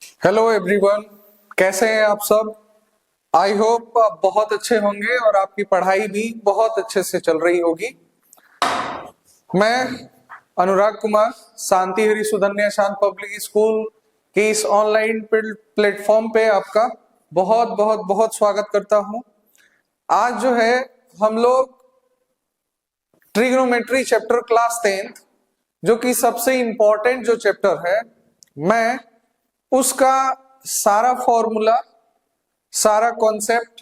Hello everyone, कैसे हैं आप सब। आई होप आप बहुत अच्छे होंगे और आपकी पढ़ाई भी बहुत अच्छे से चल रही होगी। मैं अनुराग कुमार शांति हरि सुधन्य शांत पब्लिक स्कूल के इस ऑनलाइन प्लेटफॉर्म पे आपका बहुत बहुत बहुत स्वागत करता हूं। आज जो है हम लोग ट्रिग्नोमेट्री चैप्टर क्लास 10th जो कि सबसे इंपॉर्टेंट जो चैप्टर है, मैं उसका सारा फॉर्मूला, सारा कॉन्सेप्ट,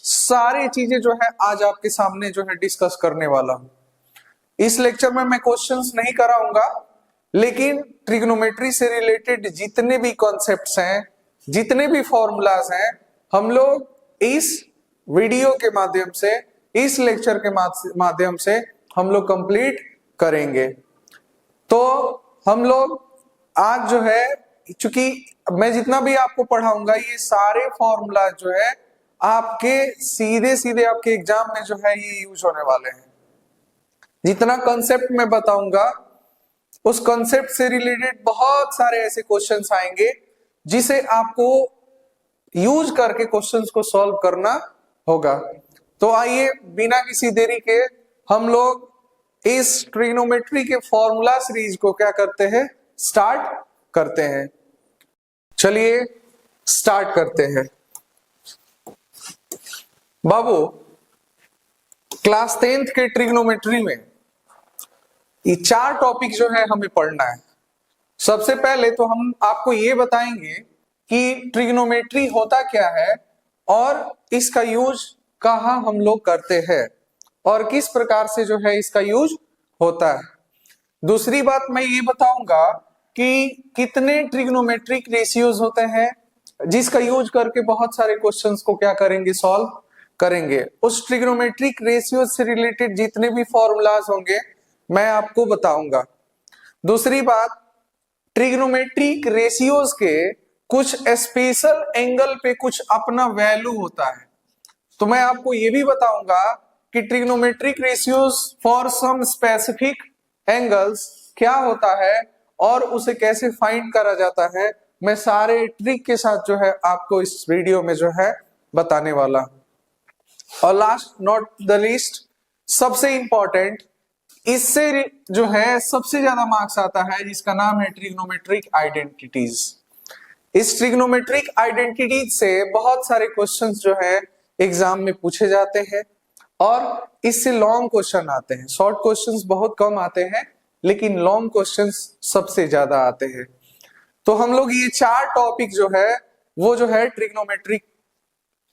सारी चीजें जो है आज आपके सामने जो है डिस्कस करने वाला हूं। इस लेक्चर में मैं क्वेश्चंस नहीं कराऊंगा, लेकिन ट्रिग्नोमेट्री से रिलेटेड जितने भी कॉन्सेप्ट्स हैं, जितने भी फॉर्मूलाज हैं, हम लोग इस वीडियो के माध्यम से, इस लेक्चर के माध्यम से हम लोग कंप्लीट करेंगे। तो हम लोग आज जो है, चूंकि मैं जितना भी आपको पढ़ाऊंगा ये सारे फॉर्मूला जो है आपके सीधे सीधे आपके एग्जाम में जो है ये यूज होने वाले हैं। जितना कॉन्सेप्ट मैं बताऊंगा उस कॉन्सेप्ट से रिलेटेड बहुत सारे ऐसे क्वेश्चंस आएंगे जिसे आपको यूज करके क्वेश्चंस को सॉल्व करना होगा। तो आइए बिना किसी देरी के हम लोग इस ट्रिग्नोमेट्री के फॉर्मूला सीरीज को क्या करते हैं, स्टार्ट करते हैं। चलिए स्टार्ट करते हैं। बाबू, क्लास 10th के ट्रिग्नोमेट्री में ये 4 टॉपिक जो है हमें पढ़ना है। सबसे पहले तो हम आपको ये बताएंगे कि ट्रिग्नोमेट्री होता क्या है और इसका यूज कहाँ हम लोग करते हैं और किस प्रकार से जो है इसका यूज होता है। दूसरी बात मैं ये बताऊंगा कि कितने ट्रिग्नोमेट्रिक रेशियोज होते हैं जिसका यूज करके बहुत सारे क्वेश्चंस को क्या करेंगे, सॉल्व करेंगे। उस ट्रिग्नोमेट्रिक रेशियोज से रिलेटेड जितने भी फॉर्मूलाज होंगे मैं आपको बताऊंगा। दूसरी बात, ट्रिग्नोमेट्रिक रेशियोज के कुछ स्पेशल एंगल पे कुछ अपना वैल्यू होता है, तो मैं आपको ये भी बताऊंगा कि trigonometric ratios for some specific angles क्या होता है और उसे कैसे फाइंड करा जाता है। मैं सारे ट्रिक के साथ जो है आपको इस वीडियो में जो है बताने वाला हूं। और लास्ट नॉट द लीस्ट, सबसे इंपॉर्टेंट, इससे जो है सबसे ज्यादा मार्क्स आता है जिसका नाम है ट्रिग्नोमेट्रिक आइडेंटिटीज। इस ट्रिग्नोमेट्रिक आइडेंटिटीज से बहुत सारे क्वेश्चंस जो है एग्जाम में पूछे जाते हैं और इससे लॉन्ग क्वेश्चन आते हैं। शॉर्ट क्वेश्चंस बहुत कम आते हैं लेकिन लॉन्ग क्वेश्चंस सबसे ज्यादा आते हैं। तो हम लोग ये 4 टॉपिक जो है वो जो है ट्रिग्नोमेट्रिक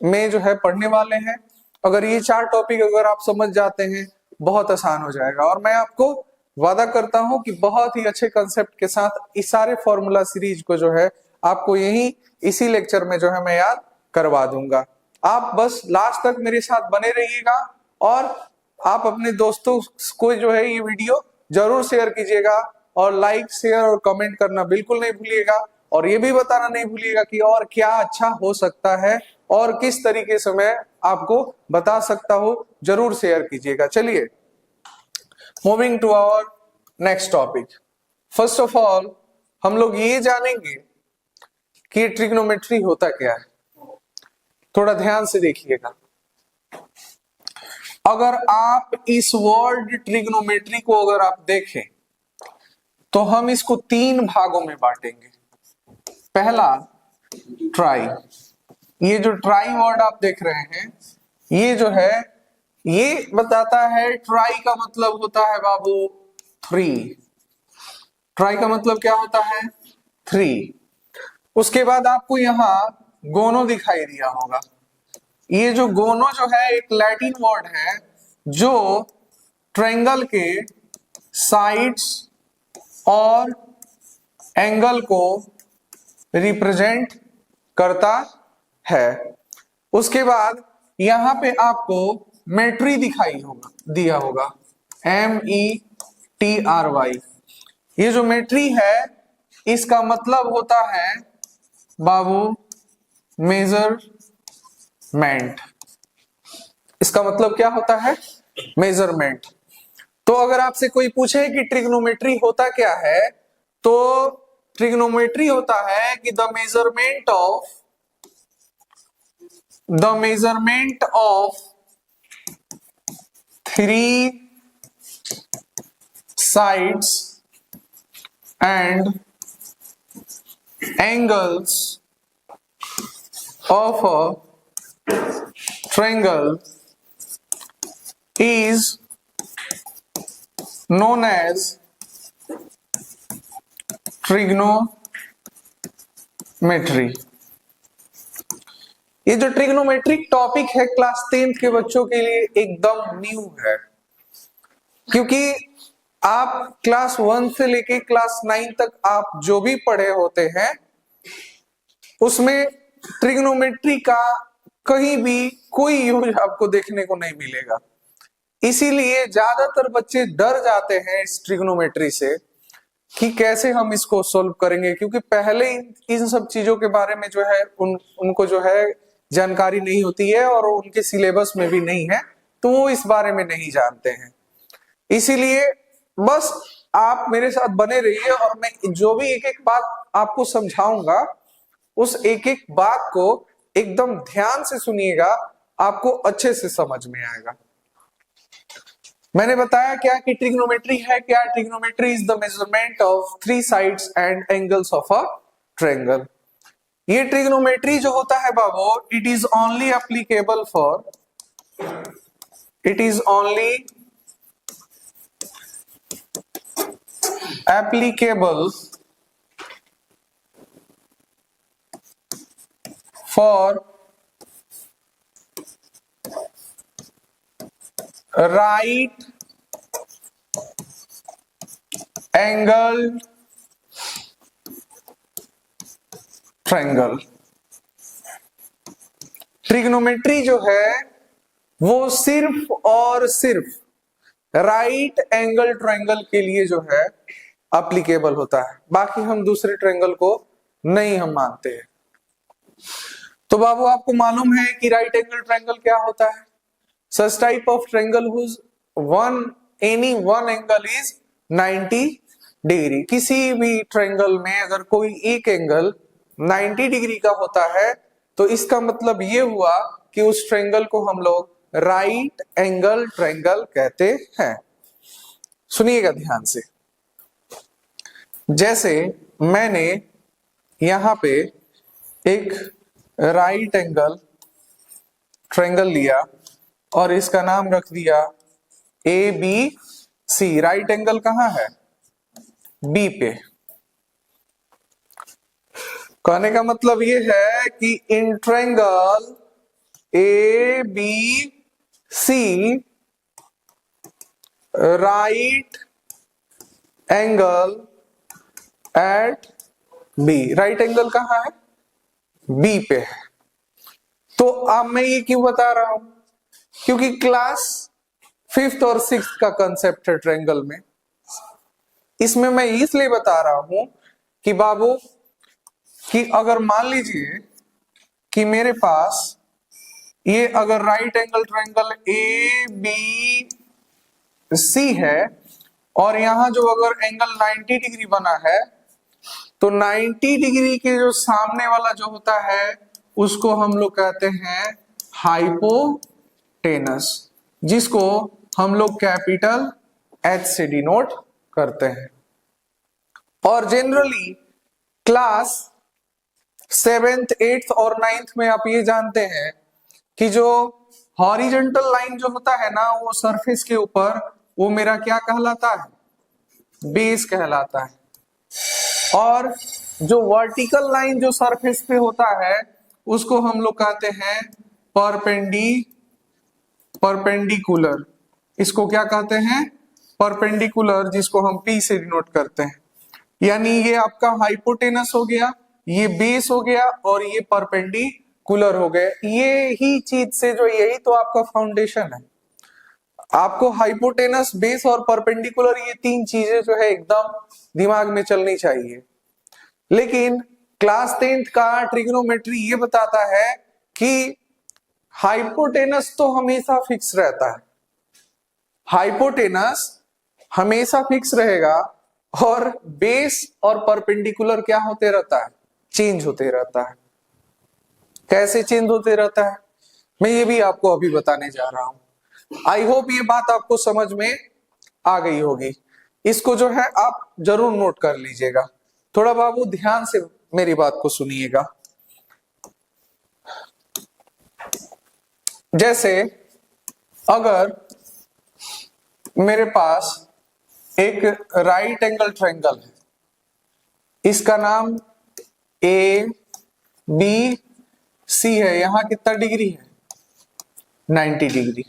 में जो है पढ़ने वाले हैं। अगर ये 4 टॉपिक अगर आप समझ जाते हैं बहुत आसान हो जाएगा और मैं आपको वादा करता हूं कि बहुत ही अच्छे कंसेप्ट के साथ इस सारे फॉर्मूला सीरीज को जो है आपको यही इसी लेक्चर में जो है मैं याद करवा दूंगा। आप बस लास्ट तक मेरे साथ बने रहिएगा और आप अपने दोस्तों को जो है ये वीडियो जरूर शेयर कीजिएगा और लाइक, शेयर और कमेंट करना बिल्कुल नहीं भूलिएगा और ये भी बताना नहीं भूलिएगा कि और क्या अच्छा हो सकता है और किस तरीके से मैं आपको बता सकता हूं, जरूर शेयर कीजिएगा। चलिए moving to our next topic. First of all हम लोग ये जानेंगे कि ट्रिग्नोमेट्री होता क्या है। थोड़ा ध्यान से देखिएगा। अगर आप इस वर्ड ट्रिग्नोमेट्री को अगर आप देखें तो हम इसको 3 भागों में बांटेंगे। पहला ट्राई, ये जो ट्राई वर्ड आप देख रहे हैं ये जो है ये बताता है, ट्राई का मतलब होता है बाबू 3। ट्राई का मतलब क्या होता है, 3। उसके बाद आपको यहाँ गोनो दिखाई दिया होगा। ये जो गोनो जो है एक लैटिन वर्ड है जो ट्रायंगल के साइड्स और एंगल को रिप्रेजेंट करता है। उसके बाद यहां पे आपको मेट्री दिया होगा, METRY। ये जो मेट्री है इसका मतलब होता है बाबू मेजरमेंट। इसका मतलब क्या होता है, मेजरमेंट। तो अगर आपसे कोई पूछे कि ट्रिग्नोमेट्री होता क्या है तो ट्रिग्नोमेट्री होता है कि the measurement of three sides and angles of a triangle is known as trigonometry। ये जो ट्रिग्नोमेट्रिक टॉपिक है क्लास 10th के बच्चों के लिए एकदम न्यू है, क्योंकि आप क्लास 1 से लेके क्लास 9 तक आप जो भी पढ़े होते हैं उसमें ट्रिग्नोमेट्री का कहीं भी कोई यूज आपको देखने को नहीं मिलेगा। इसीलिए ज्यादातर बच्चे डर जाते हैं इस ट्रिग्नोमेट्री से कि कैसे हम इसको सोल्व करेंगे, क्योंकि पहले इन सब चीजों के बारे में जो है उनको जो है जानकारी नहीं होती है और उनके सिलेबस में भी नहीं है, तो वो इस बारे में नहीं जानते हैं। इसीलिए बस आप मेरे साथ बने रहिए और मैं जो भी एक एक बात आपको समझाऊंगा उस एक एक बात को एकदम ध्यान से सुनिएगा, आपको अच्छे से समझ में आएगा। मैंने बताया क्या कि ट्रिग्नोमेट्री है क्या। Trigonometry is the measurement of three sides and angles of a triangle. ये ट्रिग्नोमेट्री जो होता है बाबू, it is only applicable for right angled triangle। Trigonometry जो है वो सिर्फ और सिर्फ राइट एंगल ट्रायंगल के लिए जो है एप्लीकेबल होता है, बाकी हम दूसरे ट्रायंगल को नहीं हम मानते हैं। तो बाबू आपको मालूम है कि राइट एंगल ट्रायंगल क्या होता है। Such type of triangle whose any one angle is 90 degree. किसी भी ट्रायंगल में अगर कोई एक एंगल 90 डिग्री का होता है तो इसका मतलब ये हुआ कि उस ट्रायंगल को हम लोग राइट एंगल ट्रायंगल कहते हैं। सुनिएगा ध्यान से। जैसे मैंने यहां पे एक राइट एंगल ट्रायंगल लिया और इसका नाम रख दिया A B C. Right angle कहां है? बी पे। कहने का मतलब ये है कि in triangle A B C right angle at B. Right angle कहां है? बी पे है। तो अब मैं ये क्यों बता रहा हूं? क्योंकि क्लास 5th और 6th का कंसेप्ट है ट्रायंगल में। इसमें मैं इसलिए बता रहा हूं कि बाबू कि अगर मान लीजिए कि मेरे पास ये अगर right angle triangle A B C है और यहां जो अगर एंगल 90 डिग्री बना है तो 90 डिग्री के जो सामने वाला जो होता है उसको हम लोग कहते हैं हाइपोटेनस, जिसको हम लोग कैपिटल एच से डिनोट करते हैं। और जनरली क्लास 7th 8th और 9th में आप ये जानते हैं कि जो हॉरिजॉन्टल लाइन जो होता है ना वो सरफेस के ऊपर, वो मेरा क्या कहलाता है? बेस कहलाता है। और जो वर्टिकल लाइन जो सरफेस पे होता है उसको हम लोग कहते हैं परपेंडिकुलर। इसको क्या कहते हैं? परपेंडिकुलर, जिसको हम पी से डिनोट करते हैं। यानी ये आपका हाइपोटेनस हो गया, ये बेस हो गया और ये परपेंडिकुलर हो गए। ये ही चीज से जो यही तो आपका फाउंडेशन है। आपको हाइपोटेनस, बेस और परपेंडिकुलर ये तीन चीजें जो है एकदम दिमाग में चलनी चाहिए। लेकिन क्लास 10th का ट्रिग्नोमेट्री ये बताता है कि हाइपोटेनस तो हमेशा फिक्स रहता है। हाइपोटेनस हमेशा फिक्स रहेगा और बेस और परपेंडिकुलर क्या होते रहता है, चेंज होते रहता है। कैसे चेंज होते रहता है मैं ये भी आपको अभी बताने जा रहा हूं। आई होप ये बात आपको समझ में आ गई होगी। इसको जो है आप जरूर नोट कर लीजिएगा। थोड़ा बाबू ध्यान से मेरी बात को सुनिएगा। जैसे अगर मेरे पास एक राइट एंगल ट्रायंगल है, इसका नाम ए बी सी है, यहां कितना डिग्री है, 90 डिग्री।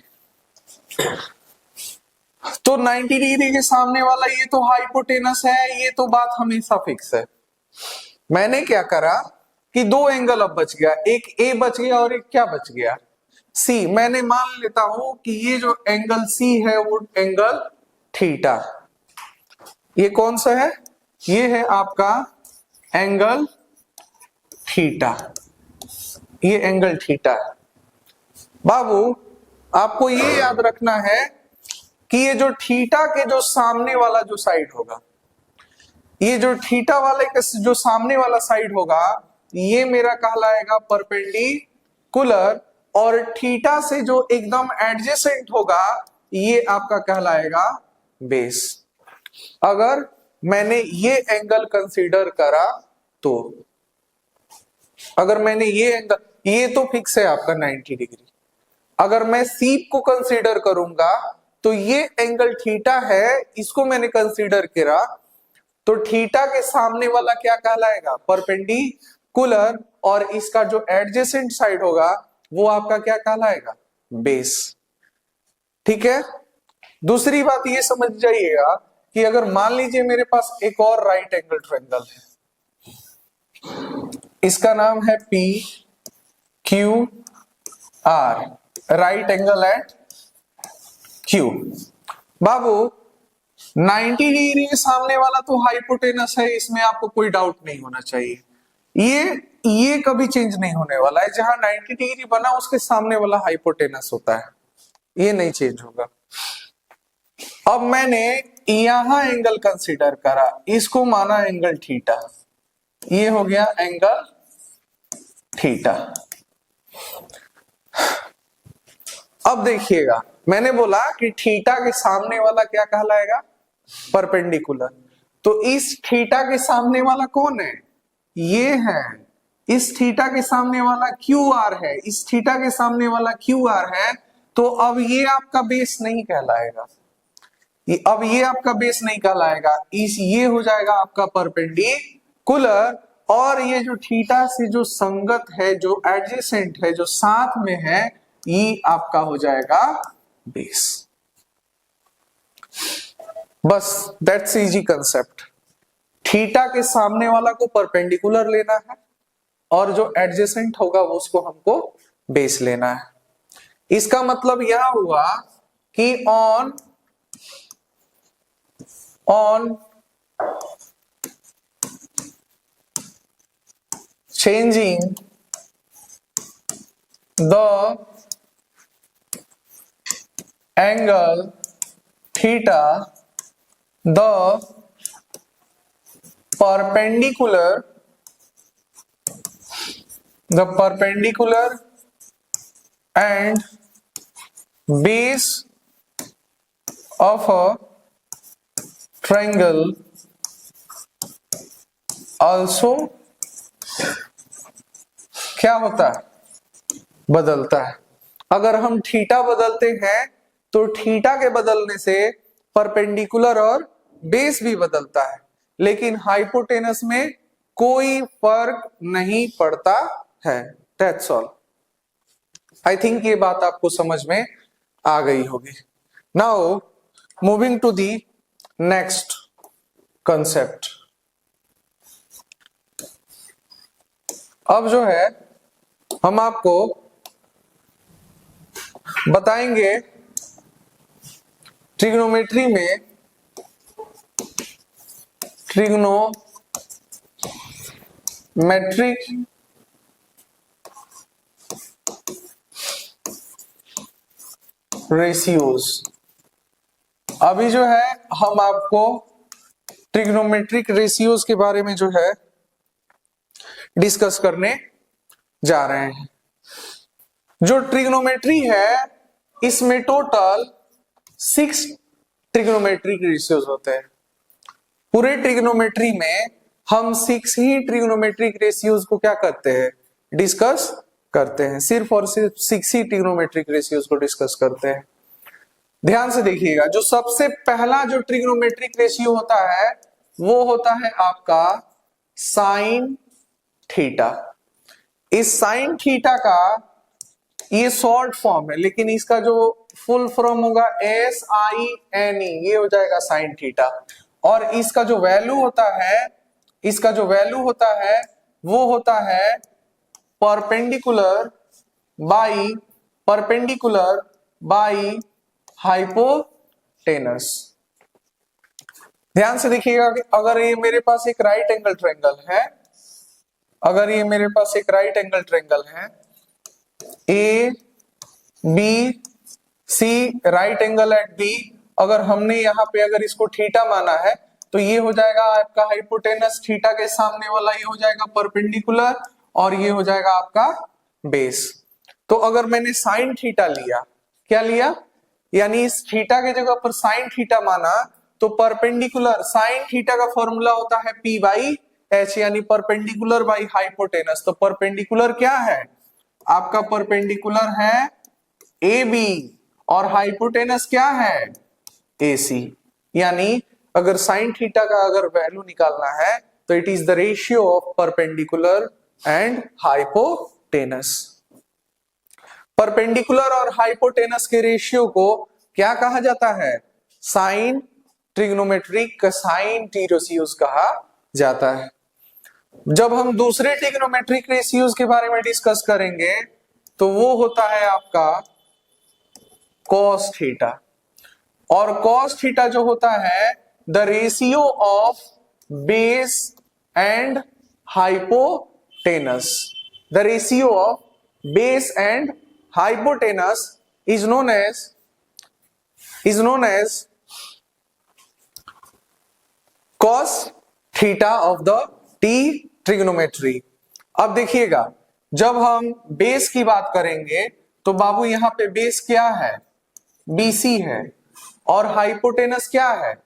तो 90 डिग्री के सामने वाला ये तो हाइपोटेनस है, ये तो बात हमेशा फिक्स है। मैंने क्या करा कि दो एंगल अब बच गया, एक ए बच गया और एक क्या बच गया, सी। मैंने मान लेता हूं कि ये जो एंगल सी है वो एंगल थीटा। ये कौन सा है, ये है आपका एंगल थीटा, ये एंगल थीटा है। बाबू आपको ये याद रखना है कि ये जो थीटा के जो सामने वाला जो साइड होगा, ये जो थीटा वाले के जो सामने वाला साइड होगा, ये मेरा कहलाएगा परपेंडिकुलर, और थीटा से जो एकदम एडजेसेंट होगा ये आपका कहलाएगा बेस। अगर मैंने ये एंगल कंसीडर करा तो, अगर मैंने ये एंगल, ये तो फिक्स है आपका 90 डिग्री। अगर मैं सीप को कंसीडर करूंगा तो ये एंगल थीटा है, इसको मैंने कंसीडर करा तो थीटा के सामने वाला क्या कहलाएगा, परपेंडिकुलर, और इसका जो एडजेसेंट साइड होगा वो आपका क्या कहलाएगा, बेस। ठीक है। दूसरी बात ये समझ जाइएगा कि अगर मान लीजिए मेरे पास एक और राइट एंगल ट्रायंगल है, इसका नाम है P Q R, right angle at Q. बाबू 90 डिग्री के सामने वाला तो हाइपोटेनस है, इसमें आपको कोई डाउट नहीं होना चाहिए। ये कभी चेंज नहीं होने वाला है, जहां 90 डिग्री बना उसके सामने वाला हाइपोटेनस होता है, ये नहीं चेंज होगा। अब मैंने यहां एंगल कंसीडर करा, इसको माना एंगल थीटा, ये हो गया एंगल थीटा। अब देखिएगा मैंने बोला कि थीटा के सामने वाला क्या कहलाएगा, परपेंडिकुलर। तो इस थीटा के सामने वाला कौन है, ये है। इस थीटा के सामने वाला क्यू आर है, इस थीटा के सामने वाला क्यू आर है। तो अब ये आपका बेस नहीं कहलाएगा, अब ये आपका बेस नहीं कहलाएगा, ये हो जाएगा आपका परपेंडिकुलर, और ये जो थीटा से जो संगत है, जो एडजेसेंट है, जो साथ में है, ये आपका हो जाएगा बेस। बस दैट्स इजी कंसेप्ट। थीटा के सामने वाला को परपेंडिकुलर लेना है और जो एडजेसेंट होगा वो उसको हमको बेस लेना है। इसका मतलब यह हुआ कि on changing the angle theta, the perpendicular and base of a triangle also क्या होता है, बदलता है। अगर हम थीटा बदलते हैं तो थीटा के बदलने से परपेंडिकुलर और बेस भी बदलता है, लेकिन हाइपोटेनस में कोई फर्क नहीं पड़ता है। That's all. आई थिंक ये बात आपको समझ में आ गई होगी। Now moving to the next concept. अब जो है हम आपको बताएंगे ट्रिग्नोमेट्री में ट्रिग्नोमेट्रिक रेशियोज। अभी जो है हम आपको ट्रिग्नोमेट्रिक रेशियोज के बारे में जो है डिस्कस करने जा रहे हैं। जो ट्रिग्नोमेट्री है इसमें टोटल 6 ट्रिग्नोमेट्रिक रेशियोज होते हैं। पूरे ट्रिग्नोमेट्री में हम 6 ही ट्रिग्नोमेट्रिक रेशियोज को क्या करते हैं, डिस्कस करते हैं। सिर्फ और सिर्फ 6 ही ट्रिग्नोमेट्रिक रेशियोज को डिस्कस करते हैं। ध्यान से देखिएगा, जो सबसे पहला जो ट्रिग्नोमेट्रिक रेशियो होता है वो होता है आपका साइन थीटा। इस साइन थीटा का ये शॉर्ट फॉर्म है, लेकिन इसका जो फुल फॉर्म होगा SINE, ये हो जाएगा साइन थीटा। और इसका जो वैल्यू होता है, इसका जो वैल्यू होता है वो होता है परपेंडिकुलर बाई हाइपोटेनस। ध्यान से देखिएगा कि अगर ये मेरे पास एक राइट एंगल ट्रायंगल है, अगर ये मेरे पास एक राइट एंगल ट्रायंगल है ABC right angle at B, अगर हमने यहाँ पे अगर इसको थीटा माना है तो ये हो जाएगा आपका हाइपोटेनस, थीटा के सामने वाला ये हो जाएगा परपेंडिकुलर और ये हो जाएगा आपका बेस। तो अगर मैंने साइन थीटा लिया, क्या लिया, यानी इस थीटा के जगह पर साइन थीटा माना तो परपेंडिकुलर, साइन थीटा का फॉर्मूला होता है P/H, यानी परपेंडिकुलर बाई हाइपोटेनस। तो परपेंडिकुलर क्या है आपका, परपेंडिकुलर है AB और हाइपोटेनस क्या है AC। यानी अगर साइन थीटा का अगर वैल्यू निकालना है तो it is the ratio of perpendicular and hypotenuse. Perpendicular और हाइपोटेनस के रेशियो को क्या कहा जाता है, sine trigonometric sine T ratios कहा जाता है। जब हम दूसरे ट्रिग्नोमेट्रिक रेशियोज के बारे में डिस्कस करेंगे तो वो होता है आपका कॉस थीटा। और कॉस थीटा जो होता है the ratio of base and hypotenuse. The ratio of base and hypotenuse is known as cos theta of the T trigonometry। अब देखिएगा, जब हम बेस की बात करेंगे तो बाबू यहां पे बेस क्या है, BC है, और हाइपोटेनस क्या है,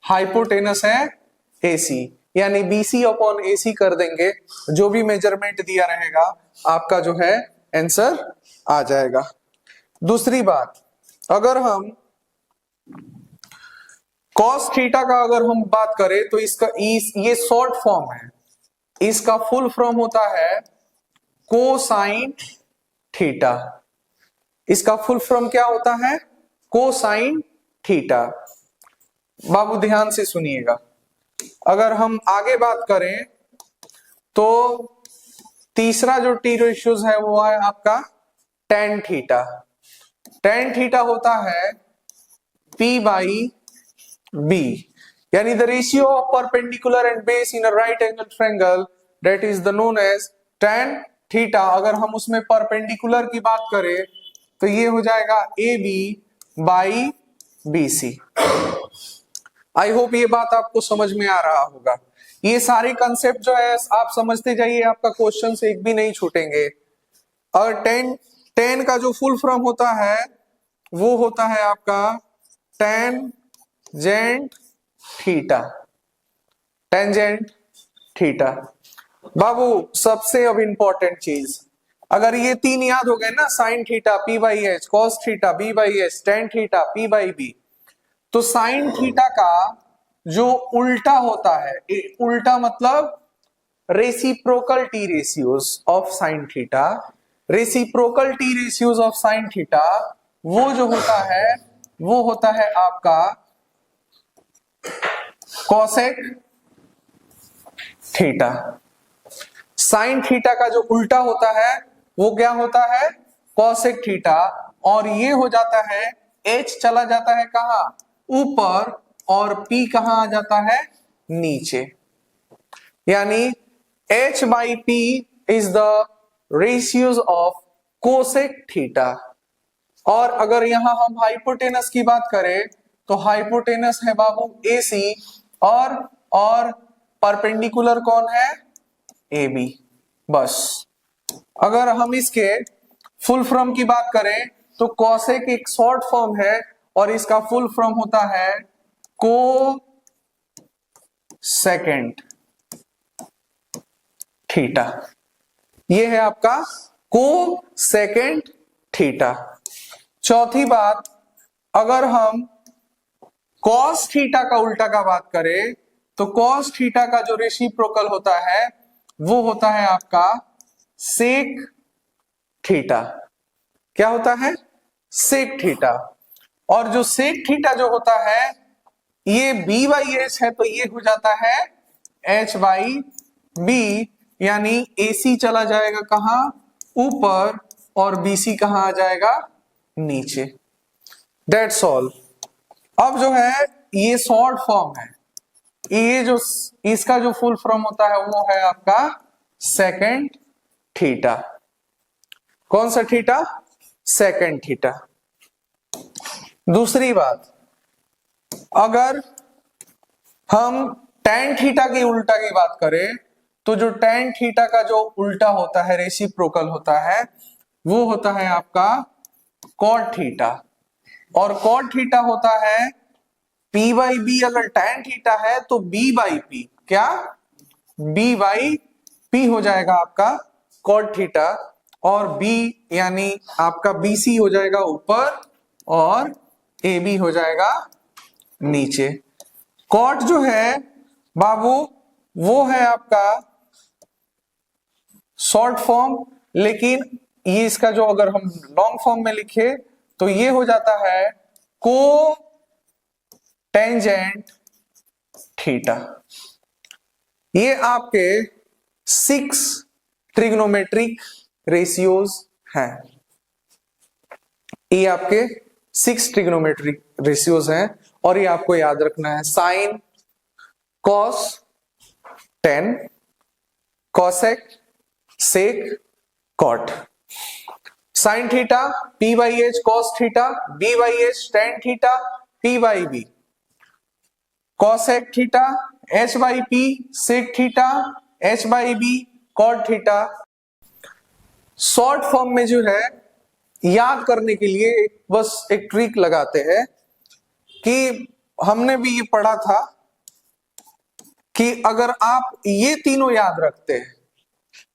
हाइपोटेनस है AC। यानी BC अपॉन AC कर देंगे, जो भी मेजरमेंट दिया रहेगा आपका जो है आंसर आ जाएगा। दूसरी बात, अगर हम cos थीटा का अगर हम बात करें तो इसका ये शॉर्ट फॉर्म है, इसका फुल फॉर्म होता है कोसाइन थीटा। इसका फुल फॉर्म क्या होता है, कोसाइन थीटा। बाबू ध्यान से सुनिएगा, अगर हम आगे बात करें तो तीसरा जो टी रेशियोज है वो है आपका टेन थीटा। टेन थीटा होता है P/B, यानी the ratio of perpendicular and base in a right angle triangle that is the known as tan theta. अगर हम उसमें परपेंडिकुलर की बात करें तो ये हो जाएगा AB/BC। आई होप ये बात आपको समझ में आ रहा होगा। ये सारे कंसेप्ट जो है आप समझते जाइए, आपका क्वेश्चन से एक भी नहीं छूटेंगे। और टेन का जो फुल फॉर्म होता है वो होता है आपका टेंजेंट थीटा। टेंजेंट थीटा बाबू सबसे अब इंपॉर्टेंट चीज, अगर ये तीन याद हो गए ना, sine theta P/H, cos theta B/S, tan theta P/B, तो साइन थीटा का जो उल्टा होता है, उल्टा मतलब reciprocal T ratios of sine theta, reciprocal T ratios of sine theta, वो जो होता है वो होता है आपका कोसेक थीटा। साइन थीटा का जो उल्टा होता है वो क्या होता है, कोसेक थीटा। और ये हो जाता है, H चला जाता है कहां, ऊपर, और P कहां आ जाता है, नीचे। यानी H/P is the ratios of cosec theta. और अगर यहां हम हाइपोटेनस की बात करें तो हाइपोटेनस है बाबू AC, और परपेंडिकुलर कौन है, ए बी। बस अगर हम इसके फुल फॉर्म की बात करें तो कॉसेक एक शॉर्ट फॉर्म है और इसका फुल फॉर्म होता है को सेकेंड थीटा। ये है आपका को सेकेंड थीटा। चौथी बात, अगर हम कॉस थीटा का उल्टा का बात करें तो कॉस थीटा का जो रेसिप्रोकल होता है वो होता है आपका सेक थीटा। क्या होता है, सेक थीटा। और जो सेक थीटा जो होता है ये बी बाई एच है तो ये हो जाता है एच बाई बी, यानी AC चला जाएगा कहां, ऊपर, और BC कहां आ जाएगा, नीचे। That's all. अब जो है ये शॉर्ट फॉर्म है, ये जो इसका जो फुल फॉर्म होता है वो है आपका सेकेंड थीटा। कौन सा थीटा, सेकेंड थीटा। दूसरी बात, अगर हम tan थीटा की उल्टा की बात करें तो जो tan थीटा का जो उल्टा होता है, रेसिप्रोकल होता है, वो होता है आपका cot थीटा। और cot थीटा होता है P बाई बी। अगर tan थीटा है तो B बाई पी, क्या, B बाई पी हो जाएगा आपका cot थीटा, और B यानी आपका BC हो जाएगा ऊपर और AB हो जाएगा नीचे। कॉट जो है बाबू वो है आपका शॉर्ट फॉर्म, लेकिन ये इसका जो अगर हम लॉन्ग फॉर्म में लिखे तो ये हो जाता है को टेंजेंट थीटा। ये आपके 6 ट्रिग्नोमेट्रिक रेशियोज हैं। ये आपके 6 ट्रिग्नोमेट्रिक रेशियोज हैं और ये आपको याद रखना है। Sine, cos, tan, cosec, sec, cot. Sine theta P by H cos theta, B by H tan theta, P by B. Cosec theta H by P sec theta, H by B cot theta. Short form में जो है याद करने के लिए बस एक trick लगाते हैं कि हमने भी ये पढ़ा था कि अगर आप ये तीनों याद रखते हैं,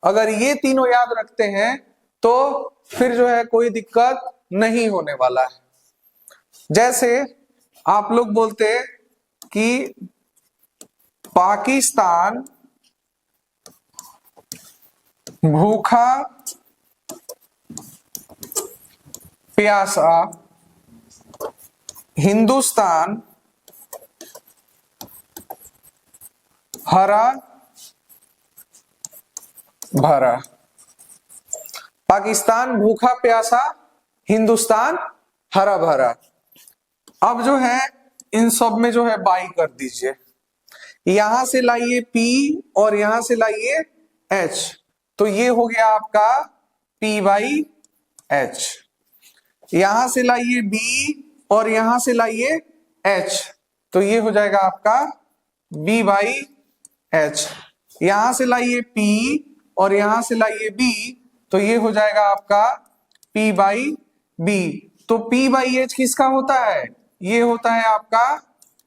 अगर ये तीनों याद रखते हैं तो फिर जो है कोई दिक्कत नहीं होने वाला है। जैसे आप लोग बोलते हैं कि पाकिस्तान भूखा प्यासा, हिंदुस्तान हरा भरा। पाकिस्तान भूखा प्यासा, हिंदुस्तान हरा भरा। अब जो है इन सब में जो है बाई कर दीजिए, यहां से लाइए P और यहां से लाइए H, तो ये हो गया आपका P बाई H। यहां से लाइए B और यहां से लाइए H, तो ये हो जाएगा आपका B बाई H। यहां से लाइए P और यहां से लाइए B, तो ये हो जाएगा आपका P बाई B। तो P बाई H किसका होता है, ये होता है आपका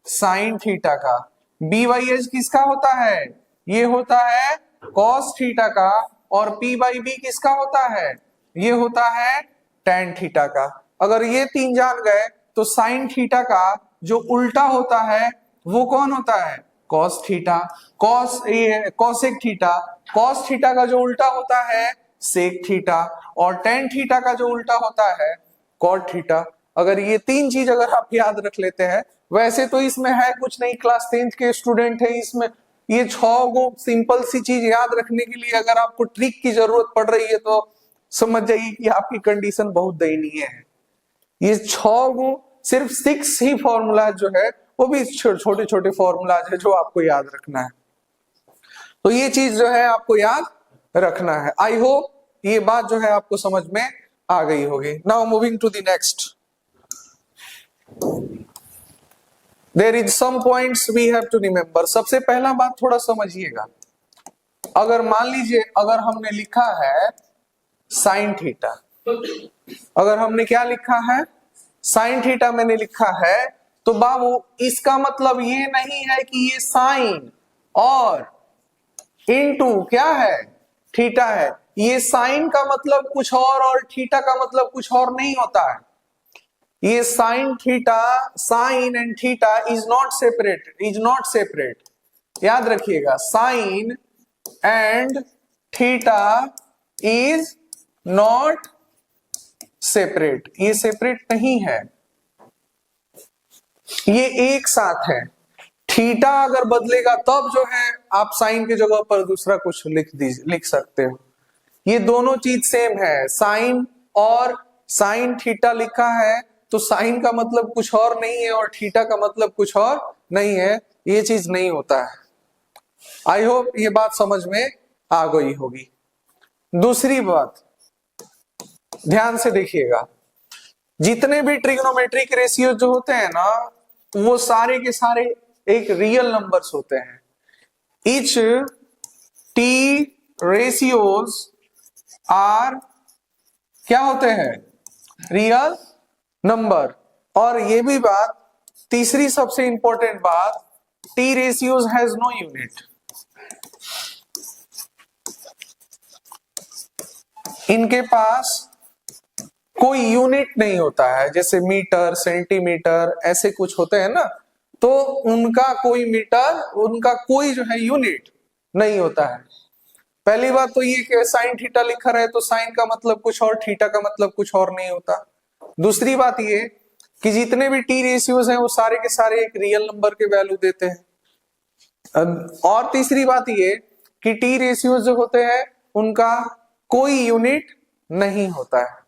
साइन थीटा का। B बाई H किसका होता है, ये होता है कॉस थीटा का। और P बाई B किसका होता है, ये होता है tan थीटा का। अगर ये तीन जान गए तो साइन थीटा का जो उल्टा होता है वो कौन होता है, cos theta. Cosec theta, cos theta का जो उल्टा होता है सेक थीटा, और टेन थीटा का जो उल्टा होता है कॉट थीटा। अगर ये तीन चीज अगर आप याद रख लेते हैं, वैसे तो इसमें है कुछ नहीं, क्लास 10th के स्टूडेंट है, इसमें ये 6 गो सिंपल सी चीज याद रखने के लिए अगर आपको ट्रिक की जरूरत पड़ रही है तो समझ जाइए कि आपकी कंडीशन बहुत दयनीय है। ये 6 गो सिर्फ 6 ही फॉर्मूलाज जो है वो भी छोटे छोटे फॉर्मूलाज है जो आपको याद रखना है। तो ये चीज जो है आपको याद रखना है। आई होप ये बात जो है आपको समझ में आ गई होगी। Now moving to the next. There is some points we have to remember. सबसे पहला बात थोड़ा समझिएगा, अगर मान लीजिए अगर हमने लिखा है साइन थीटा, अगर हमने क्या लिखा है साइन थीटा मैंने लिखा है, तो बाबू इसका मतलब ये नहीं है कि ये साइन और इनटू क्या है थीटा है। ये साइन का मतलब कुछ और थीटा का मतलब कुछ और नहीं होता है। ये sine theta, sine and theta is not separate, is not separate. याद रखिएगा, sine and theta is not separate, ये सेपरेट नहीं है, ये एक साथ है। थीटा अगर बदलेगा तब जो है आप साइन की जगह पर दूसरा कुछ लिख सकते हो। ये दोनों चीज सेम है, साइन और साइन थीटा लिखा है तो साइन का मतलब कुछ और नहीं है और थीटा का मतलब कुछ और नहीं है, ये चीज नहीं होता है। आई होप ये बात समझ में आ गई होगी। दूसरी बात ध्यान से देखिएगा, जितने भी ट्रिग्नोमेट्रिक रेशियो जो होते हैं ना, वो सारे के सारे एक रियल नंबर्स होते हैं। इच टी रेशियोज आर क्या होते हैं, रियल नंबर। और ये भी बात, तीसरी सबसे इंपॉर्टेंट बात, T ratios has no unit. इनके पास कोई यूनिट नहीं होता है, जैसे मीटर सेंटीमीटर ऐसे कुछ होते हैं ना, तो उनका कोई मीटर, उनका कोई जो है यूनिट नहीं होता है। पहली बात तो ये कि साइन थीटा लिखा रहे तो साइन का मतलब कुछ और, थीटा का मतलब कुछ और नहीं होता। दूसरी बात ये कि जितने भी टी रेशियोज हैं वो सारे के सारे एक रियल नंबर के वैल्यू देते हैं। और तीसरी बात ये कि टी रेशियोज जो होते हैं उनका कोई यूनिट नहीं होता है।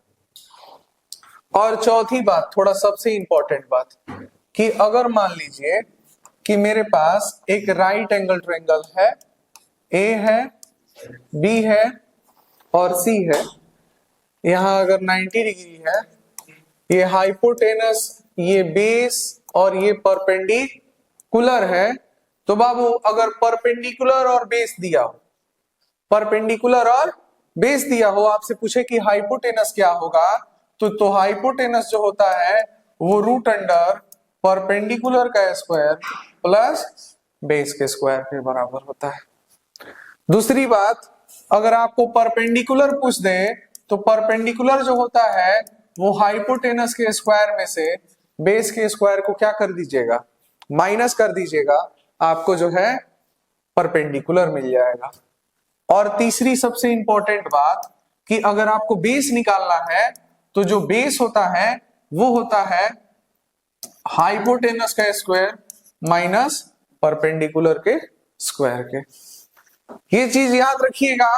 और चौथी बात, थोड़ा सबसे इंपॉर्टेंट बात, कि अगर मान लीजिए कि मेरे पास एक राइट एंगल ट्रायंगल है, ए है, बी है और सी है। यहां अगर 90 डिग्री है, ये हाइपोटेनस, ये बेस और ये परपेंडिकुलर है, तो बाबू अगर परपेंडिकुलर और बेस दिया हो, परपेंडिकुलर और बेस दिया हो, आपसे पूछे कि हाइपोटेनस क्या होगा, तो हाइपोटेनस जो होता है वो रूट अंडर परपेंडिकुलर का स्क्वायर प्लस बेस के स्क्वायर के बराबर होता है। दूसरी बात, अगर आपको परपेंडिकुलर पूछ दे तो परपेंडिकुलर जो होता है वो हाइपोटेनस के स्क्वायर में से बेस के स्क्वायर को क्या कर दीजिएगा, माइनस कर दीजिएगा, आपको जो है परपेंडिकुलर मिल जाएगा। और तीसरी सबसे इंपॉर्टेंट बात कि अगर आपको बेस निकालना है तो जो बेस होता है वो होता है हाइपोटेनस का स्क्वायर माइनस परपेंडिकुलर के स्क्वायर के। ये चीज याद रखिएगा,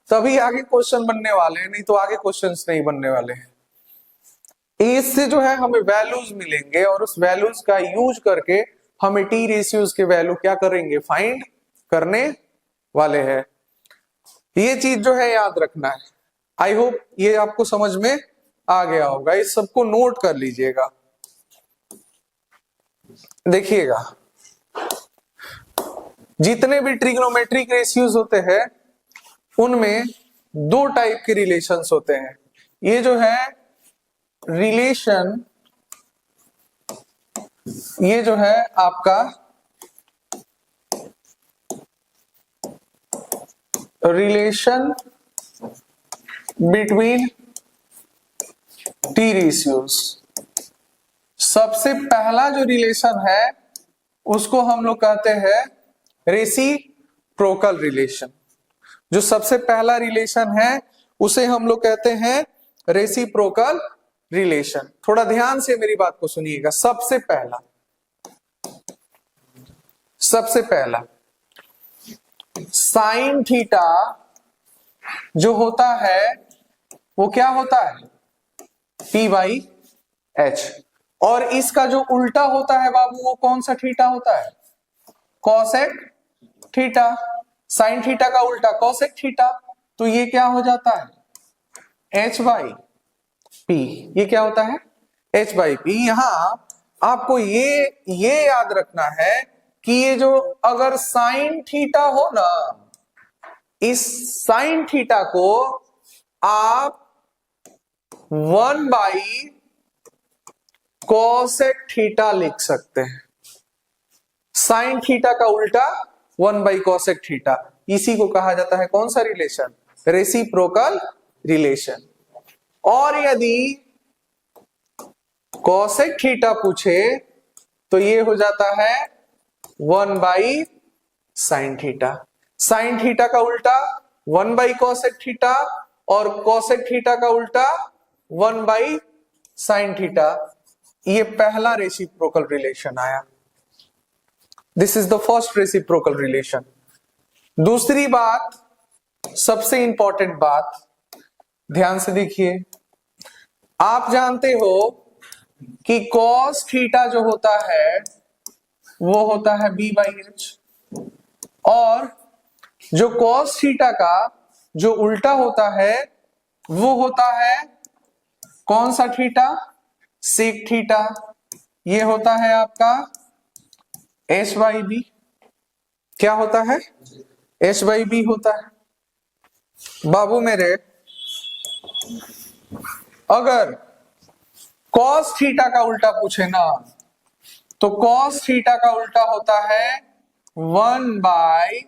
तभी आगे क्वेश्चन बनने वाले हैं, नहीं तो आगे क्वेश्चंस नहीं बनने वाले हैं। इससे जो है हमें वैल्यूज मिलेंगे और उस वैल्यूज का यूज करके हमें टी रेशियोज के वैल्यू क्या करेंगे, फाइंड करने वाले हैं। ये चीज जो है याद रखना है। आई होप ये आपको समझ में आ गया होगा, इस सबको नोट कर लीजिएगा। देखिएगा, जितने भी ट्रिग्नोमेट्रिक रेशियोज होते हैं उनमें दो टाइप के रिलेशंस होते हैं। ये जो है रिलेशन, ये जो है आपका रिलेशन बिटवीन टी रेशियोज। सबसे पहला जो रिलेशन है उसको हम लोग कहते हैं रेसिप्रोकल रिलेशन। जो सबसे पहला रिलेशन है उसे हम लोग कहते हैं रेसिप्रोकल रिलेशन। थोड़ा ध्यान से मेरी बात को सुनिएगा। सबसे पहला साइन थीटा जो होता है वो क्या होता है, P/H। और इसका जो उल्टा होता है बाबू वो कौन सा थीटा होता है, कॉसेक थीटा। साइन थीटा का उल्टा कॉसेक थीटा, तो ये क्या हो जाता है H/P। ये क्या होता है H/P। यहां आपको ये याद रखना है कि ये जो अगर साइन थीटा हो ना, इस साइन थीटा को आप 1 कोसेक थीटा लिख सकते हैं। साइन थीटा का उल्टा 1 कोसेक थीटा, इसी को कहा जाता है कौन सा रिलेशन? Reciprocal relation. और यदि कोसेक थीटा पूछे तो ये हो जाता है 1 साइन थीटा। साइन थीटा का उल्टा 1 कोसेक थीटा और कोसेक थीटा का उल्टा 1 साइन थीटा। ये पहला रेसिप्रोकल रिलेशन आया। This is the first reciprocal relation. दूसरी बात, सबसे इंपॉर्टेंट बात, ध्यान से देखिए। आप जानते हो कि कॉस थीटा जो होता है वो होता है b/h, और जो कॉस थीटा का जो उल्टा होता है वो होता है कौन सा थीटा? Sec theta. ये होता है आपका h/b। क्या होता है? h/b होता है। बाबू मेरे, अगर कॉस थीटा का उल्टा पूछे ना, तो कॉस थीटा का उल्टा होता है 1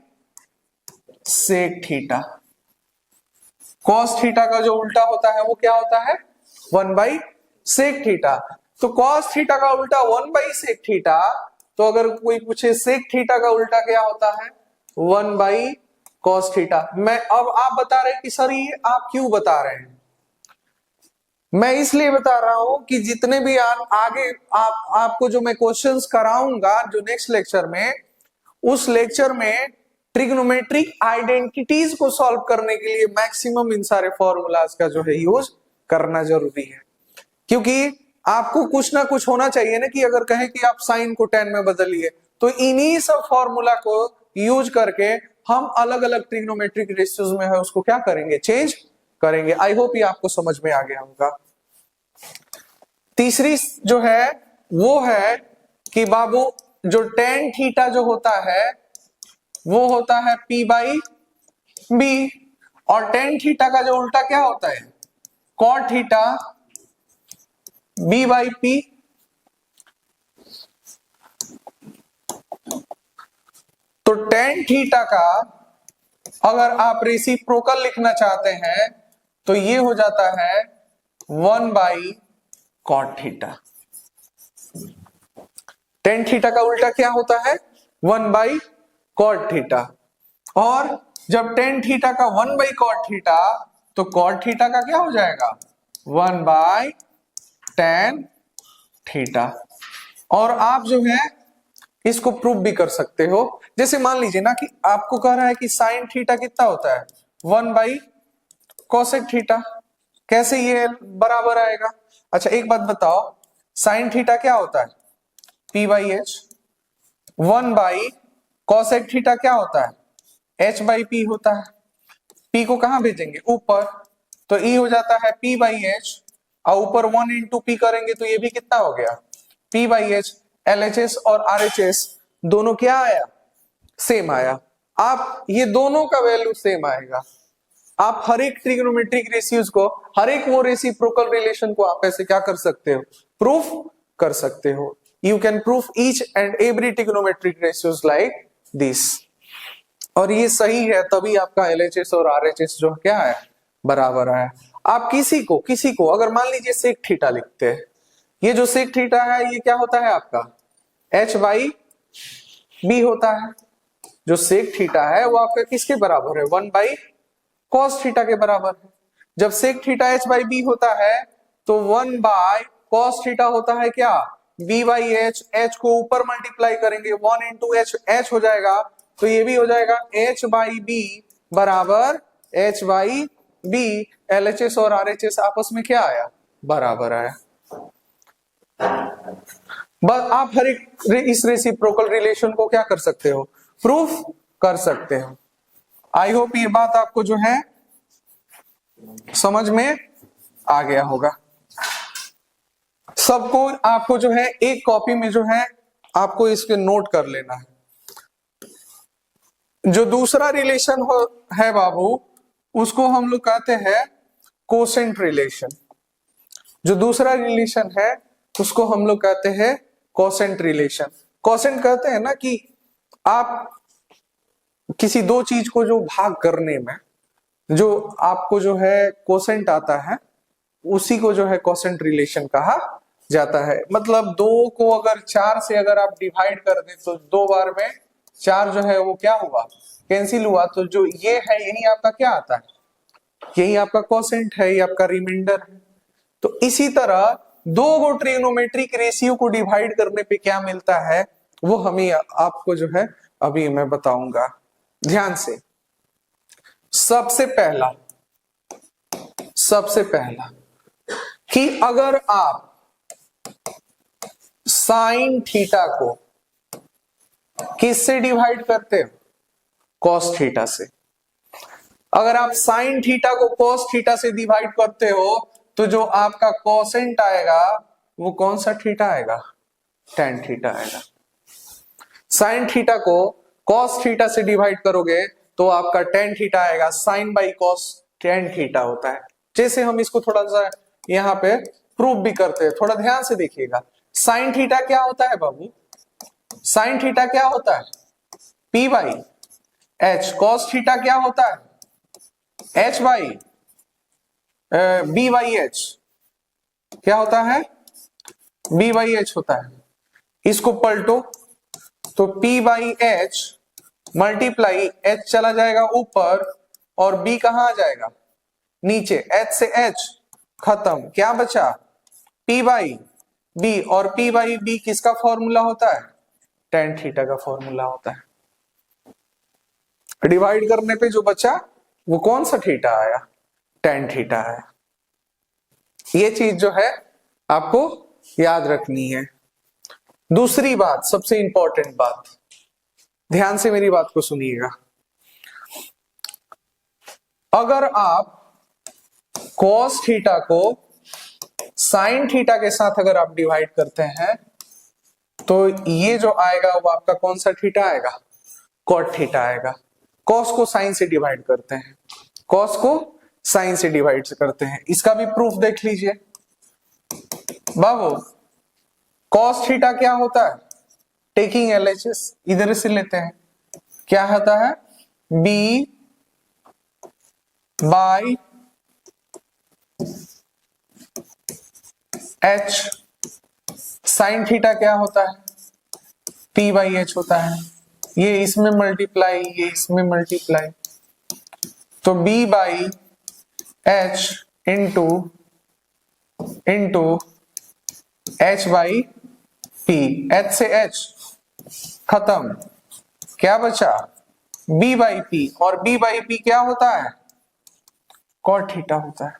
सेक थीटा। कॉस थीटा का जो उल्टा होता है वो क्या होता है? 1 सेक थीटा। तो कॉस थीटा का उल्टा 1 सेक थीटा, तो अगर कोई पूछे सेक थीटा का उल्टा क्या होता है? 1 कॉस थीटा। मैं अब आप बता रहे हैं कि सर ये आप क्यों बता रहे हैं? मैं इसलिए बता रहा हूं कि जितने भी आगे आपको जो मैं क्वेश्चंस कराऊंगा जो नेक्स्ट लेक्चर में, उस लेक्चर में ट्रिग्नोमेट्रिक आइडेंटिटीज को सॉल्व करने के लिए मैक्सिमम इन सारे फॉर्मूलाज का जो है यूज करना जरूरी है। क्योंकि आपको कुछ ना कुछ होना चाहिए ना, कि अगर कहें कि आप साइन को tan में बदलिए, तो इन्हीं सब फॉर्मूला को यूज करके हम अलग अलग ट्रिग्नोमेट्रिक रेशियोज में है उसको क्या करेंगे? चेंज करेंगे। आई होप ये आपको समझ में आ गया होगा। तीसरी जो है वो है कि बाबू जो tan थीटा जो होता है वो होता है p/b, और tan थीटा का जो उल्टा क्या होता है? cot theta b/p। तो tan थीटा का अगर आप रेसिप्रोकल लिखना चाहते हैं तो ये हो जाता है 1 cot थीटा। tan थीटा का उल्टा क्या होता है? 1 cot थीटा। और जब tan थीटा का 1 cot थीटा, तो cot थीटा का क्या हो जाएगा? 1 tan थीटा। और आप जो है इसको प्रूव भी कर सकते हो। जैसे मान लीजिए ना कि आपको कह रहा है कि साइन थीटा कितना होता है? 1 कोसेक थीटा। कैसे ये बराबर आएगा? अच्छा एक बात बताओ, साइन थीटा क्या होता है? p/h। 1 कोसेक थीटा क्या होता है? h/p होता है। p को कहां भेजेंगे? ऊपर। तो e हो जाता है p/h, और ऊपर 1 into p करेंगे तो ये भी कितना हो गया? p/h। LHS और RHS दोनों क्या आया? सेम आया। आप ये दोनों का वैल्यू सेम आएगा। आप हर एक ट्रिग्नोमेट्रिक रेशियोज को, हर एक वो रेसिप्रोकल रिलेशन को आप ऐसे क्या कर सकते हो? प्रूफ कर सकते हो। You can proof each and every trigonometric ratios like this. और ये सही है, तभी आपका LHS और RHS जो क्या है? बराबर है। आप किसी को अगर मान लीजिए सेक थीटा लिखते हैं, ये जो सेक थीटा है ये क्या होता है आपका? h/b होता है। जो सेक थीटा है वो आपका किसके बराबर है? 1 cos थीटा के बराबर है। जब सेक थीटा h/b होता है तो 1 cos थीटा होता है क्या? b/h। h को ऊपर मल्टीप्लाई करेंगे, 1 into h हो जाएगा, तो ये भी हो जाएगा h/b बराबर h/b। LHS और RHS आपस में क्या आया? बराबर आया। बस आप हर एक इस रेसिप्रोकल रिलेशन को क्या कर सकते हो? प्रूफ कर सकते हो। आई होप ये बात आपको जो है समझ में आ गया होगा। सबको आपको जो है एक कॉपी में जो है आपको इसके नोट कर लेना है। जो दूसरा रिलेशन है बाबू, उसको हम लोग कहते हैं कोसेंट रिलेशन। जो दूसरा रिलेशन है उसको हम लोग कहते हैं कोसेंट रिलेशन। कोसेंट कहते हैं ना कि आप किसी दो चीज को जो भाग करने में जो आपको जो है कोसेंट आता है, उसी को जो है कोसेंट रिलेशन कहा जाता है। मतलब दो को अगर चार से अगर आप डिवाइड कर दें तो दो बार में चार जो है वो क्या हुआ, कैंसिल हुआ। तो जो ये है यही आपका क्या आता है, यही आपका कोसेंट है, ये आपका रिमाइंडर है। तो इसी तरह दो गो ट्रिग्नोमेट्रिक रेशियो को डिवाइड करने पे क्या मिलता है वो हमें आपको जो है अभी मैं बताऊंगा। ध्यान से, सबसे पहला कि अगर आप साइन थीटा को किससे डिवाइड करते हो, कॉस थीटा से। अगर आप साइन थीटा को कॉस थीटा से डिवाइड करते हो तो जो आपका कोसेंट आएगा वो कौन सा थीटा आएगा, टेन थीटा आएगा। साइन थीटा को कॉस थीटा से डिवाइड करोगे तो आपका टेन थीटा आएगा। Sine by cos tan theta होता है। जैसे हम इसको थोड़ा सा यहाँ पे प्रूफ भी करते हैं, थोड़ा ध्यान से देखिएगा। साइन थीटा क्या होता है बाबू, साइन थीटा क्या होता है, P by H. Cos theta क्या होता है, H by B by H. क्या होता है, B बाई एच होता है। इसको पलटो तो P by H multiply H चला जाएगा ऊपर और B कहां आ जाएगा, नीचे। H से H खत्म, क्या बचा, P बाई B। और P बाई B किसका फॉर्मूला होता है, टेन थीटा का फॉर्मूला होता है। डिवाइड करने पे जो बचा वो कौन सा थीटा आया, टेन थीटा है। ये चीज जो है आपको याद रखनी है। दूसरी बात, सबसे इंपॉर्टेंट बात, ध्यान से मेरी बात को सुनिएगा। अगर आप कॉस थीटा को साइन थीटा के साथ अगर आप डिवाइड करते हैं तो ये जो आएगा वो आपका कौन सा थीटा आएगा, कॉट थीटा आएगा। कॉस को साइन से डिवाइड करते हैं, कॉस को साइन से डिवाइड करते हैं। इसका भी प्रूफ देख लीजिए बाबू। कॉस थीटा क्या होता है, टेकिंग LHS इधर से लेते हैं, क्या होता है, B by H। Sine theta क्या होता है, P बाई एच होता है। ये इसमें मल्टीप्लाई, ये इसमें मल्टीप्लाई, तो B by H into H by P। H से H खत्म, क्या बचा, B बाई P। और B बाई P क्या होता है, कॉट थीटा होता है।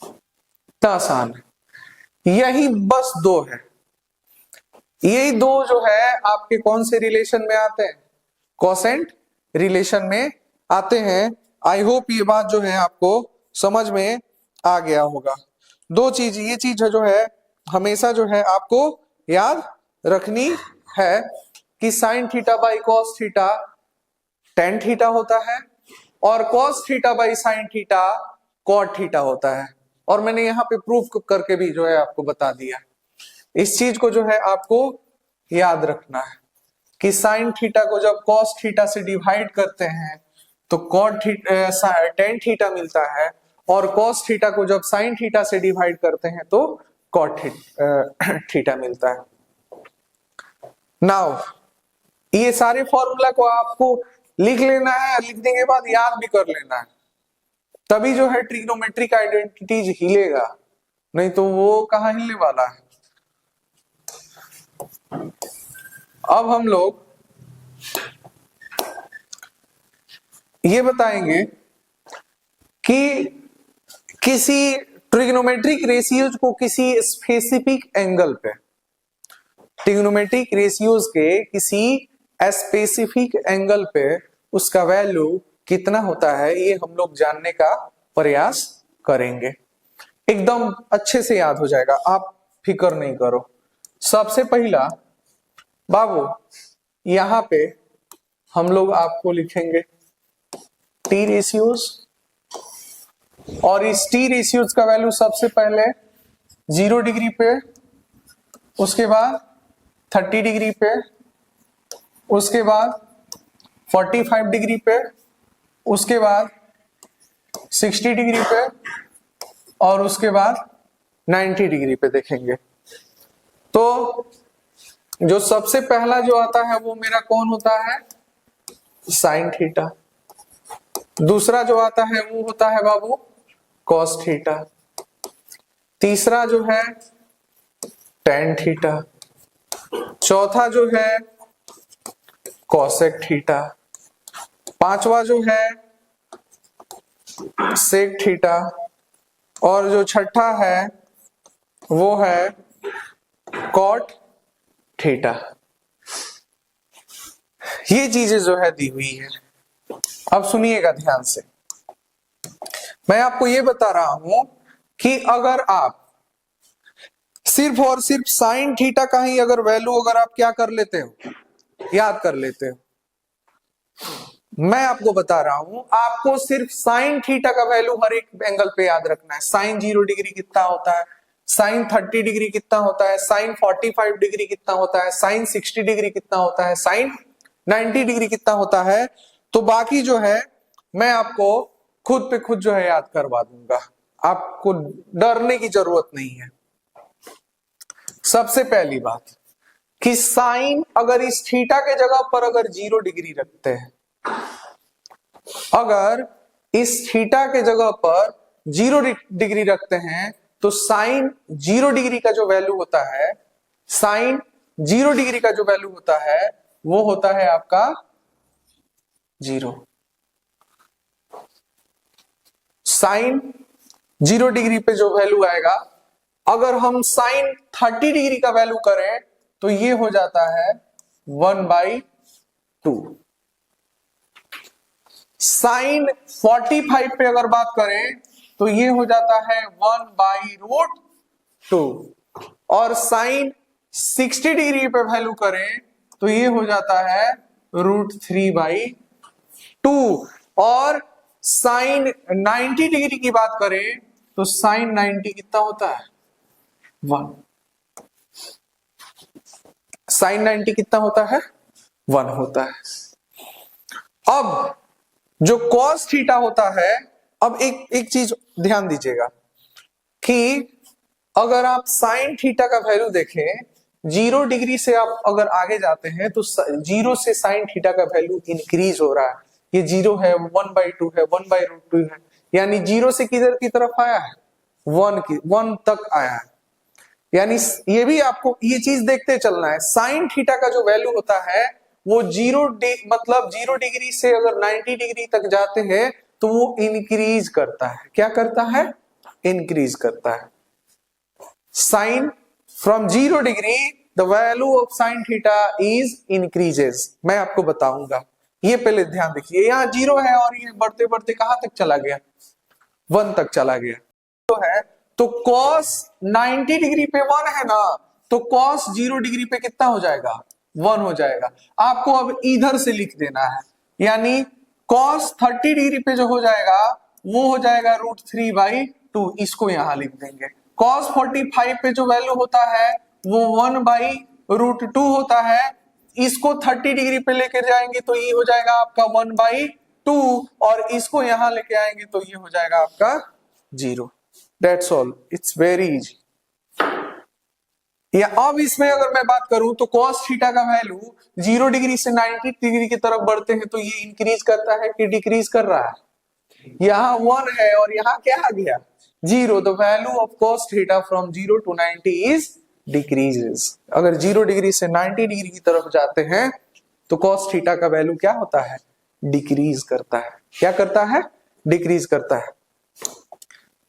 इतना आसान है। यही बस दो है, यही दो जो है आपके कौन से रिलेशन में आते हैं, कोसेंट रिलेशन में आते हैं। आई होप ये बात जो है आपको समझ में आ गया होगा। दो चीज, ये चीज जो है हमेशा जो है आपको याद रखनी है कि sine theta by cos theta tan theta होता है और cos theta by sine theta cot theta होता है। और मैंने यहाँ पे प्रूफ करके भी जो है आपको बता दिया। इस चीज को जो है आपको याद रखना है कि साइन थीटा को जब कॉस थीटा से डिवाइड करते हैं तो कॉट टेन थीटा मिलता है, और कॉस थीटा को जब साइन थीटा से डिवाइड करते हैं तो कॉट थीटा मिलता है। नाउ ये सारे फॉर्मूला को आपको लिख लेना है, लिखने के बाद याद भी कर लेना है, तभी जो है ट्रिग्नोमेट्रिक आइडेंटिटीज हिलेगा, नहीं तो वो कहां हिलने वाला है। अब हम लोग ये बताएंगे कि किसी ट्रिग्नोमेट्रिक रेशियोज को किसी स्पेसिफिक एंगल पे, ट्रिग्नोमेट्रिक रेशियोज के किसी स्पेसिफिक एंगल पे उसका वैल्यू कितना होता है ये हम लोग जानने का प्रयास करेंगे। एकदम अच्छे से याद हो जाएगा। आप फिक्र नहीं करो। सबसे पहला बाबू यहां पे हम लोग आपको लिखेंगे टी रेशियोज, और इस टी रेशियोज का वैल्यू सबसे पहले 0 डिग्री पे, उसके बाद 30 डिग्री पे, उसके बाद 45 डिग्री पे, उसके बाद 60 डिग्री पे, और उसके बाद 90 डिग्री पे देखेंगे। तो जो सबसे पहला जो आता है वो मेरा कौन होता है, साइन थीटा। दूसरा जो आता है वो होता है बाबू कॉस थीटा। तीसरा जो है टेन थीटा। चौथा जो है कॉसेक थीटा। पांचवा जो है सेक थीटा, और जो छठा है वो है कॉट थीटा। ये चीजें जो है दी हुई है। अब सुनिएगा ध्यान से, मैं आपको ये बता रहा हूं कि अगर आप सिर्फ और सिर्फ साइन थीटा का ही अगर वैल्यू अगर आप क्या कर लेते हो, याद कर लेते हो, मैं आपको बता रहा हूं आपको सिर्फ साइन थीटा का वैल्यू हर एक एंगल पे याद रखना है। साइन 0 डिग्री कितना होता है, साइन 30 डिग्री कितना होता है, साइन 45 डिग्री कितना होता है, साइन 60 डिग्री कितना होता है, साइन 90 डिग्री कितना होता है। तो बाकी जो है मैं आपको खुद पे खुद जो है याद करवा दूंगा, आपको डरने की जरूरत नहीं है। सबसे पहली बात कि साइन अगर इस थीटा के जगह पर अगर 0 डिग्री रखते हैं, अगर इस थीटा के जगह पर 0 डिग्री रखते हैं तो साइन 0 डिग्री का जो वैल्यू होता है, साइन 0 डिग्री का जो वैल्यू होता है वो होता है आपका 0। साइन 0 डिग्री पे जो वैल्यू आएगा, अगर हम साइन 30 डिग्री का वैल्यू करें तो ये हो जाता है 1/2। साइन 45 पे अगर बात करें तो ये हो जाता है 1/√2, और साइन 60 डिग्री पे वैल्यू करें तो ये हो जाता है √3/2, और साइन 90 डिग्री की बात करें तो साइन 90 कितना होता है 1। साइन 90 कितना होता है 1 होता है। अब जो कॉस थीटा होता है, अब एक चीज ध्यान दीजिएगा कि अगर आप साइन थीटा का वैल्यू देखें, 0 डिग्री से आप अगर आगे जाते हैं तो 0 से साइन थीटा का वैल्यू इंक्रीज हो रहा है। ये 0 है, 1/2 है, 1/√2 है, यानी 0 से किधर की तरफ आया है 1 तक आया है। यानी ये भी आपको ये चीज देखते चलना है, साइन थीटा का जो वैल्यू होता है वो 0 डिग्री से अगर 90 डिग्री तक जाते हैं तो वो इंक्रीज करता है। क्या करता है, इंक्रीज करता है। Sine from 0 degree the value of sine theta is increases. मैं आपको बताऊंगा, ये पहले ध्यान देखिए। यहाँ 0 है और ये बढ़ते बढ़ते कहां तक चला गया, 1 तक चला गया। तो है तो cos 90 डिग्री पे 1 है ना, तो cos 0 डिग्री पे कितना हो जाएगा 1 हो जाएगा। आपको अब इधर से लिख देना है, यानी cos 30 डिग्री पे जो हो जाएगा वो हो जाएगा √3/2, इसको यहां लिख देंगे। cos 45 पे जो वैल्यू होता है वो 1/√2 होता है, इसको 30 डिग्री पे लेकर जाएंगे तो ये हो जाएगा आपका 1/2, और इसको यहां लेके आएंगे तो ये हो जाएगा आपका 0। That's all. It's very easy. या अब इसमें अगर मैं बात करूं तो cos थीटा का वैल्यू 0 डिग्री से 90 डिग्री की तरफ बढ़ते हैं तो ये इंक्रीज करता है कि डिक्रीज कर रहा है। यहां 1 है और यहां क्या आ गया 0। The value of cos theta from 0 to 90 is decreases. अगर 0 डिग्री से 90 डिग्री की तरफ जाते हैं तो cos थीटा का वैल्यू क्या होता है, डिक्रीज करता है। क्या करता है, डिक्रीज करता है।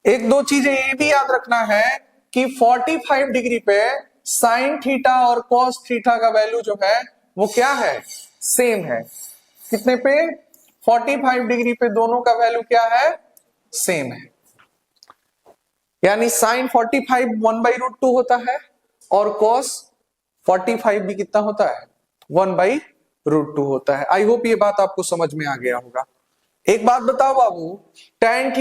एक दो चीजें ये भी याद रखना है कि 45 डिग्री पे साइन थीटा और कॉस थीटा का वैल्यू जो है वो क्या है, सेम है। कितने पे, 45 डिग्री पे दोनों का वैल्यू क्या है, सेम है। यानी साइन 45 1/√2 होता है और कॉस 45 भी कितना होता है 1/√2 होता है। आई होप ये बात आपको समझ में आ गया होगा। एक बात बताओ बाबू, टेन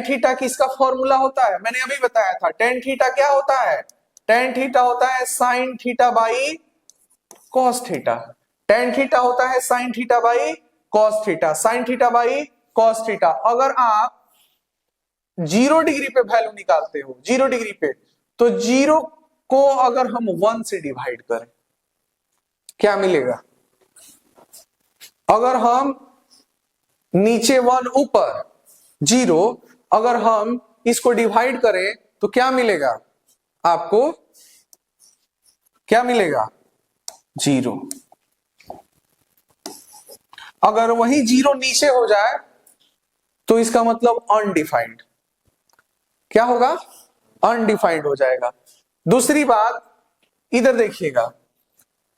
थीटा किसका फॉर्मूला होता है? मैंने अभी बताया था। टेन थीटा क्या होता है? टेन थीटा होता है sign theta by cos theta. Tan theta होता है sign theta by cos theta, sign theta by cos theta. अगर आप 0 डिग्री पे वैल्यू निकालते हो, 0 डिग्री पे, तो 0 को अगर हम 1 से डिवाइड करें क्या मिलेगा? अगर हम नीचे 1 ऊपर 0, अगर हम इसको डिवाइड करें तो क्या मिलेगा आपको? क्या मिलेगा? 0। अगर वही 0 नीचे हो जाए तो इसका मतलब अनडिफाइंड। क्या होगा? अनडिफाइंड हो जाएगा। दूसरी बात इधर देखिएगा,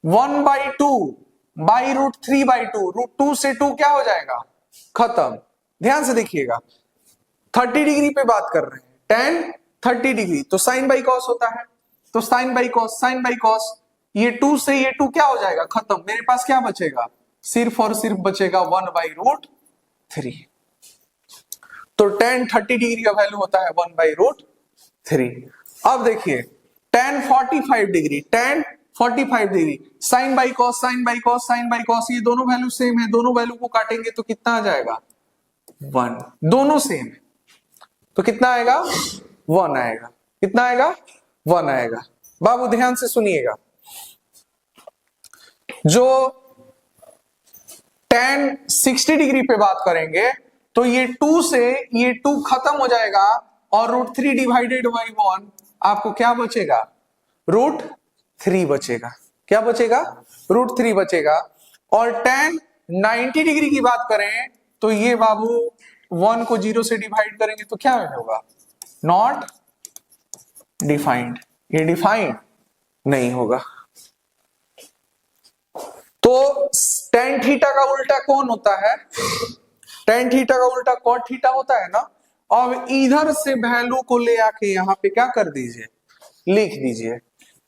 1/2 बाई √3/2, √2 से 2 क्या हो जाएगा? खत्म। ध्यान से देखिएगा, 30 डिग्री पे बात कर रहे हैं, टेन 30 डिग्री, तो साइन बाई कॉस होता है, तो sine by cos, sine by cos, ये 2 से ये 2 क्या हो जाएगा? खत्म। मेरे पास क्या बचेगा? सिर्फ और सिर्फ बचेगा 1/√3। तो टेन 30 डिग्री का वैल्यू होता है 1/√3। अब देखिए tan 45 degree, tan 45 degree, sine by cos, sine by cos, sine by cos, ये दोनों वैल्यू सेम है, दोनों वैल्यू को काटेंगे तो कितना आ जाएगा? 1। दोनों सेम है तो कितना आएगा? 1 आएगा। कितना आएगा? 1 आएगा। बाबू ध्यान से सुनिएगा, जो टेन 60 डिग्री पे बात करेंगे तो ये 2 से ये 2 खत्म हो जाएगा और √3 डिवाइडेड बाई 1 आपको क्या बचेगा? √3 बचेगा। क्या बचेगा? √3 बचेगा। और टेन 90 डिग्री की बात करें तो ये बाबू 1 को 0 से डिवाइड करेंगे तो क्या होगा? Not defined. ये डिफाइंड नहीं होगा। तो टेन थीटा का उल्टा कौन होता है? टेन थीटा का उल्टा कॉट थीटा होता है ना। अब इधर से वैल्यू को ले आके यहां पे क्या कर दीजिए? लिख दीजिए।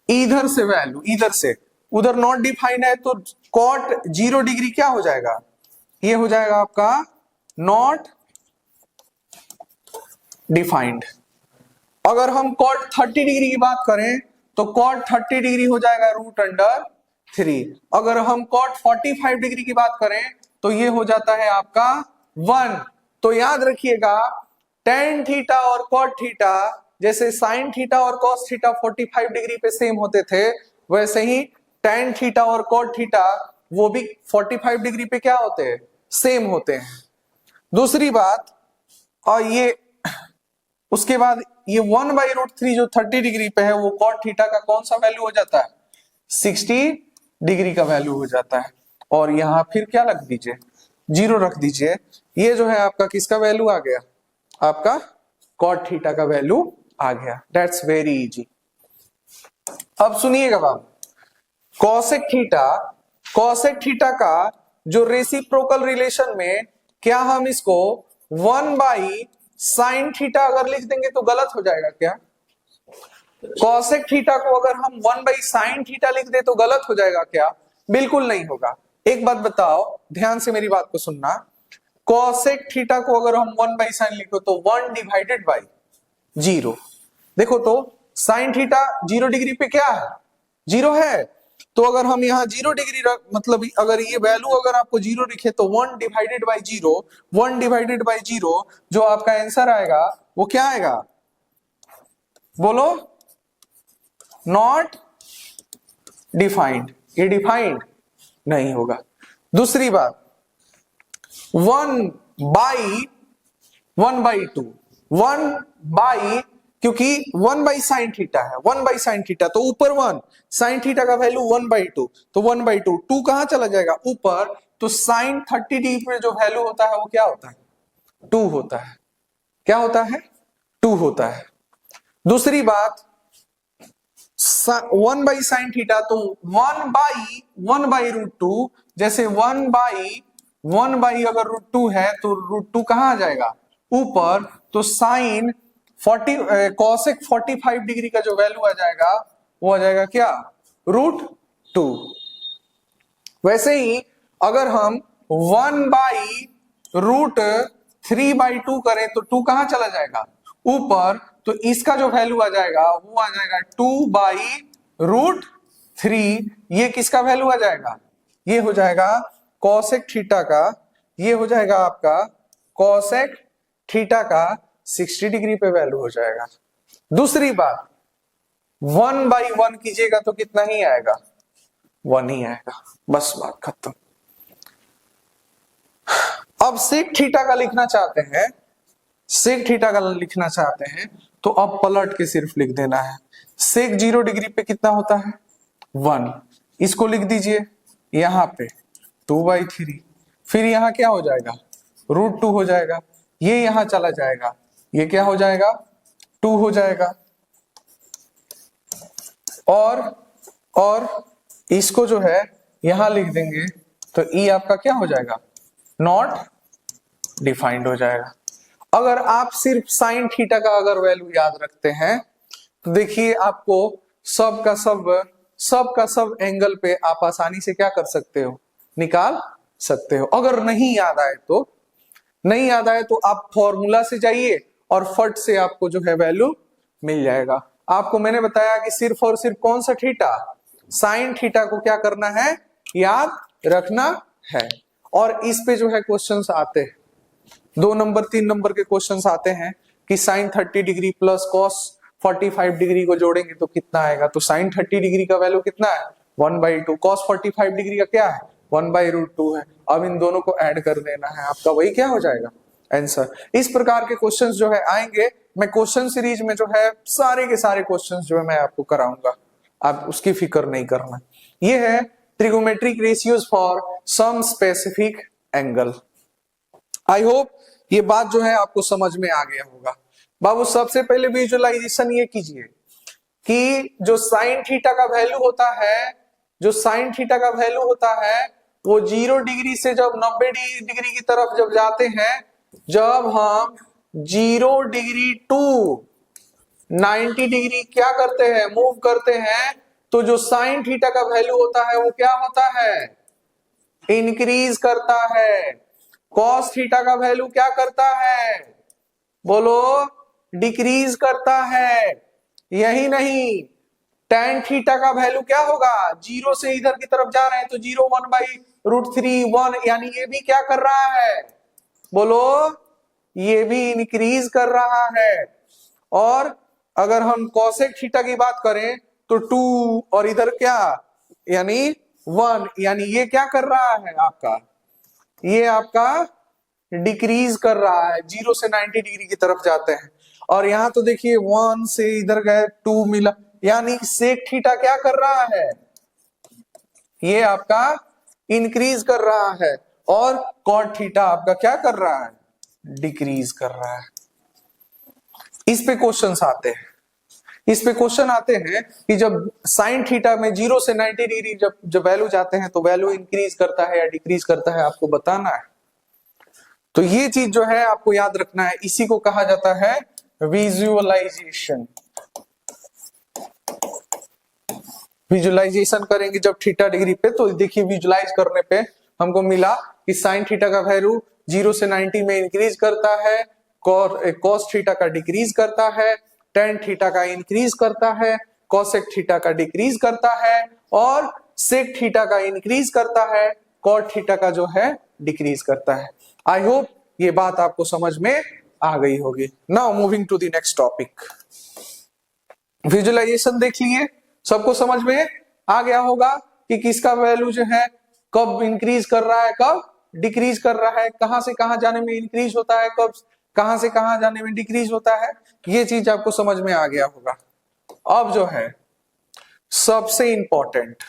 इधर से वैल्यू, इधर से उधर नॉट डिफाइंड है तो कॉट 0 डिग्री क्या हो जाएगा? ये हो जाएगा आपका नॉट डिफाइंड। अगर हम कॉट 30 डिग्री की बात करें तो कॉट 30 डिग्री हो जाएगा √3। अगर हम कॉट 45 डिग्री की बात करें तो ये हो जाता है आपका 1। तो याद रखिएगा, टेन थीटा और कॉट थीटा जैसे साइन थीटा और कॉस थीटा 45 डिग्री पे सेम होते थे, वैसे ही टेन थीटा और कॉट थीटा वो भी 45 डिग्री पे क्या होते हैं? सेम होते हैं। दूसरी बात, और ये उसके बाद ये 1/√3 जो 30 डिग्री पे है वो कॉट थीटा का कौन सा वैल्यू हो जाता है? 60 डिग्री का वैल्यू हो जाता है। और यहां फिर क्या रख दीजिए? 0 रख दीजिए। ये जो है आपका किसका वैल्यू आ गया? आपका कॉट थीटा का वैल्यू आ गया। That's very easy. अब सुनिएगा बाबू, कॉसेक थीटा का जो रेसिप्रोकल रिलेशन में, क्या हम इसको 1/sin थीटा अगर लिख देंगे तो गलत हो जाएगा क्या? कॉसेक थीटा को अगर हम 1/sin थीटा लिख दे तो गलत हो जाएगा क्या? बिल्कुल नहीं होगा। एक बात बताओ, ध्यान से मेरी बात को सुनना, कॉसेक थीटा को अगर हम 1/sin लिखो तो 1/0। देखो तो साइन थीटा 0 डिग्री पे क्या है? 0 है। तो अगर हम यहाँ 0 डिग्री मतलब अगर ये वैल्यू अगर आपको 0 दिखे तो 1/0, 1/0 जो आपका आंसर आएगा वो क्या आएगा? बोलो। Not defined. ये डिफाइंड नहीं होगा। दूसरी बात, 1/2 क्योंकि 1/sin थीटा है, 1/sin थीटा तो ऊपर 1, sin थीटा का वैल्यू 1/2, तो 1/2, 2 कहां चला जाएगा? ऊपर। तो sin 30 डिग्री पे जो वैल्यू होता है वो क्या होता है? 2 होता है। क्या होता है? 2 होता है। दूसरी बात, 1/sin थीटा तो 1/√2, जैसे 1 बाई अगर √2 है तो √2 कहां आ जाएगा? ऊपर। तो साइन cosec 45 डिग्री का जो वैल्यू आ जाएगा वो आ जाएगा क्या, √2। वैसे ही अगर हम 1/√3/2 करें तो 2 कहां चला जाएगा, ऊपर, तो इसका जो वैल्यू आ जाएगा वो आ जाएगा 2/√3। ये किसका वैल्यू आ जाएगा, ये हो जाएगा cosec थीटा का, ये हो जाएगा आपका cosec थीटा का 60 डिग्री पे वैल्यू हो जाएगा। दूसरी बात, 1/1 कीजिएगा तो कितना ही आएगा, 1 ही आएगा, बस बात खत्म। अब sec थीटा का लिखना चाहते हैं, sec थीटा का लिखना चाहते हैं तो अब पलट के सिर्फ लिख देना है। sec 0 डिग्री पे कितना होता है, 1। इसको लिख दीजिए यहां पे 2/3, फिर यहां क्या हो जाएगा, √2 हो जाएगा, ये यहां चला जाएगा, ये क्या हो जाएगा, 2 हो जाएगा। और इसको जो है यहां लिख देंगे तो ई आपका क्या हो जाएगा, नॉट डिफाइंड हो जाएगा। अगर आप सिर्फ साइन थीटा का अगर वैल्यू याद रखते हैं तो देखिए आपको सब का सब एंगल पे आप आसानी से क्या कर सकते हो, निकाल सकते हो। अगर नहीं याद आए तो आप फॉर्मूला से जाइए और फट से आपको जो है वैल्यू मिल जाएगा। आपको मैंने बताया कि सिर्फ और सिर्फ कौन सा थीटा, साइन थीटा को क्या करना है, याद रखना है। और इस पे जो है क्वेश्चंस आते हैं, 2 नंबर 3 नंबर के क्वेश्चंस आते हैं कि sine 30 degree plus cos 45 degree को जोड़ेंगे तो कितना आएगा। तो साइन 30 डिग्री का वैल्यू कितना है, 1/2। कॉस 45 डिग्री का क्या है, 1/√2 है। अब इन दोनों को ऐड कर देना है, आपका वही क्या हो जाएगा, आंसर। इस प्रकार के क्वेश्चंस जो है आएंगे। मैं क्वेश्चन सीरीज में जो है सारे के सारे क्वेश्चंस जो है मैं आपको कराऊंगा, आप उसकी फिक्र नहीं करना। ये है trigonometric ratios for some specific angle. I hope ये बात जो है आपको समझ में आ गया होगा। बाबू सबसे पहले विजुअलाइजेशन ये कीजिए कि जो साइन थीटा का वैल्यू होता है, वो 0 डिग्री से जब 90 डिग्री की तरफ जब जाते हैं, जब हम 0 डिग्री टू 90 डिग्री क्या करते हैं, मूव करते हैं, तो जो साइन थीटा का वैल्यू होता है वो क्या होता है, इंक्रीज करता है। कॉस थीटा का वैल्यू क्या करता है, बोलो, डिक्रीज करता है। यही नहीं, टेन थीटा का वैल्यू क्या होगा, 0 से इधर की तरफ जा रहे हैं तो 0 1/√3 1, यानी ये भी क्या कर रहा है, बोलो, ये भी इंक्रीज कर रहा है। और अगर हम कॉसेक थीटा की बात करें तो 2 और इधर क्या, यानी 1, यानी ये क्या कर रहा है आपका, ये आपका डिक्रीज कर रहा है, 0 से 90 डिग्री की तरफ जाते हैं। और यहां तो देखिए 1 से इधर गए 2 मिला, यानी सेक थीटा क्या कर रहा है, ये आपका इंक्रीज कर रहा है। और कॉट थीटा आपका क्या कर रहा है, डिक्रीज कर रहा है। इस पे क्वेश्चंस आते हैं कि जब साइन थीटा में 0 से 90 डिग्री जब वैल्यू जाते हैं तो वैल्यू इंक्रीज करता है या डिक्रीज करता है, आपको बताना है। तो ये चीज जो है आपको याद रखना है, इसी को कहा जाता है विजुअलाइजेशन। विजुअलाइजेशन करेंगे जब थीटा डिग्री पे, तो देखिए विजुअलाइज करने पे हमको मिला कि साइन थीटा का वैल्यू 0 से 90 में इंक्रीज करता है, कॉस थीटा का डिक्रीज करता है, टेन थीटा का इंक्रीज करता है, कॉसेक थीटा का डिक्रीज करता है, और सेक थीटा का इंक्रीज करता है, कॉट थीटा का जो है डिक्रीज करता है। आई होप ये बात आपको समझ में आ गई होगी। Now moving to the next topic. Visualization देख लिए, सबको समझ में आ गया होगा कि किसका वैल्यू जो है कब इंक्रीज कर रहा है, कब डिक्रीज कर रहा है, कहां से कहां जाने में इंक्रीज होता है, कब कहां से कहां जाने में डिक्रीज होता है, ये चीज आपको समझ में आ गया होगा। अब जो है सबसे इंपॉर्टेंट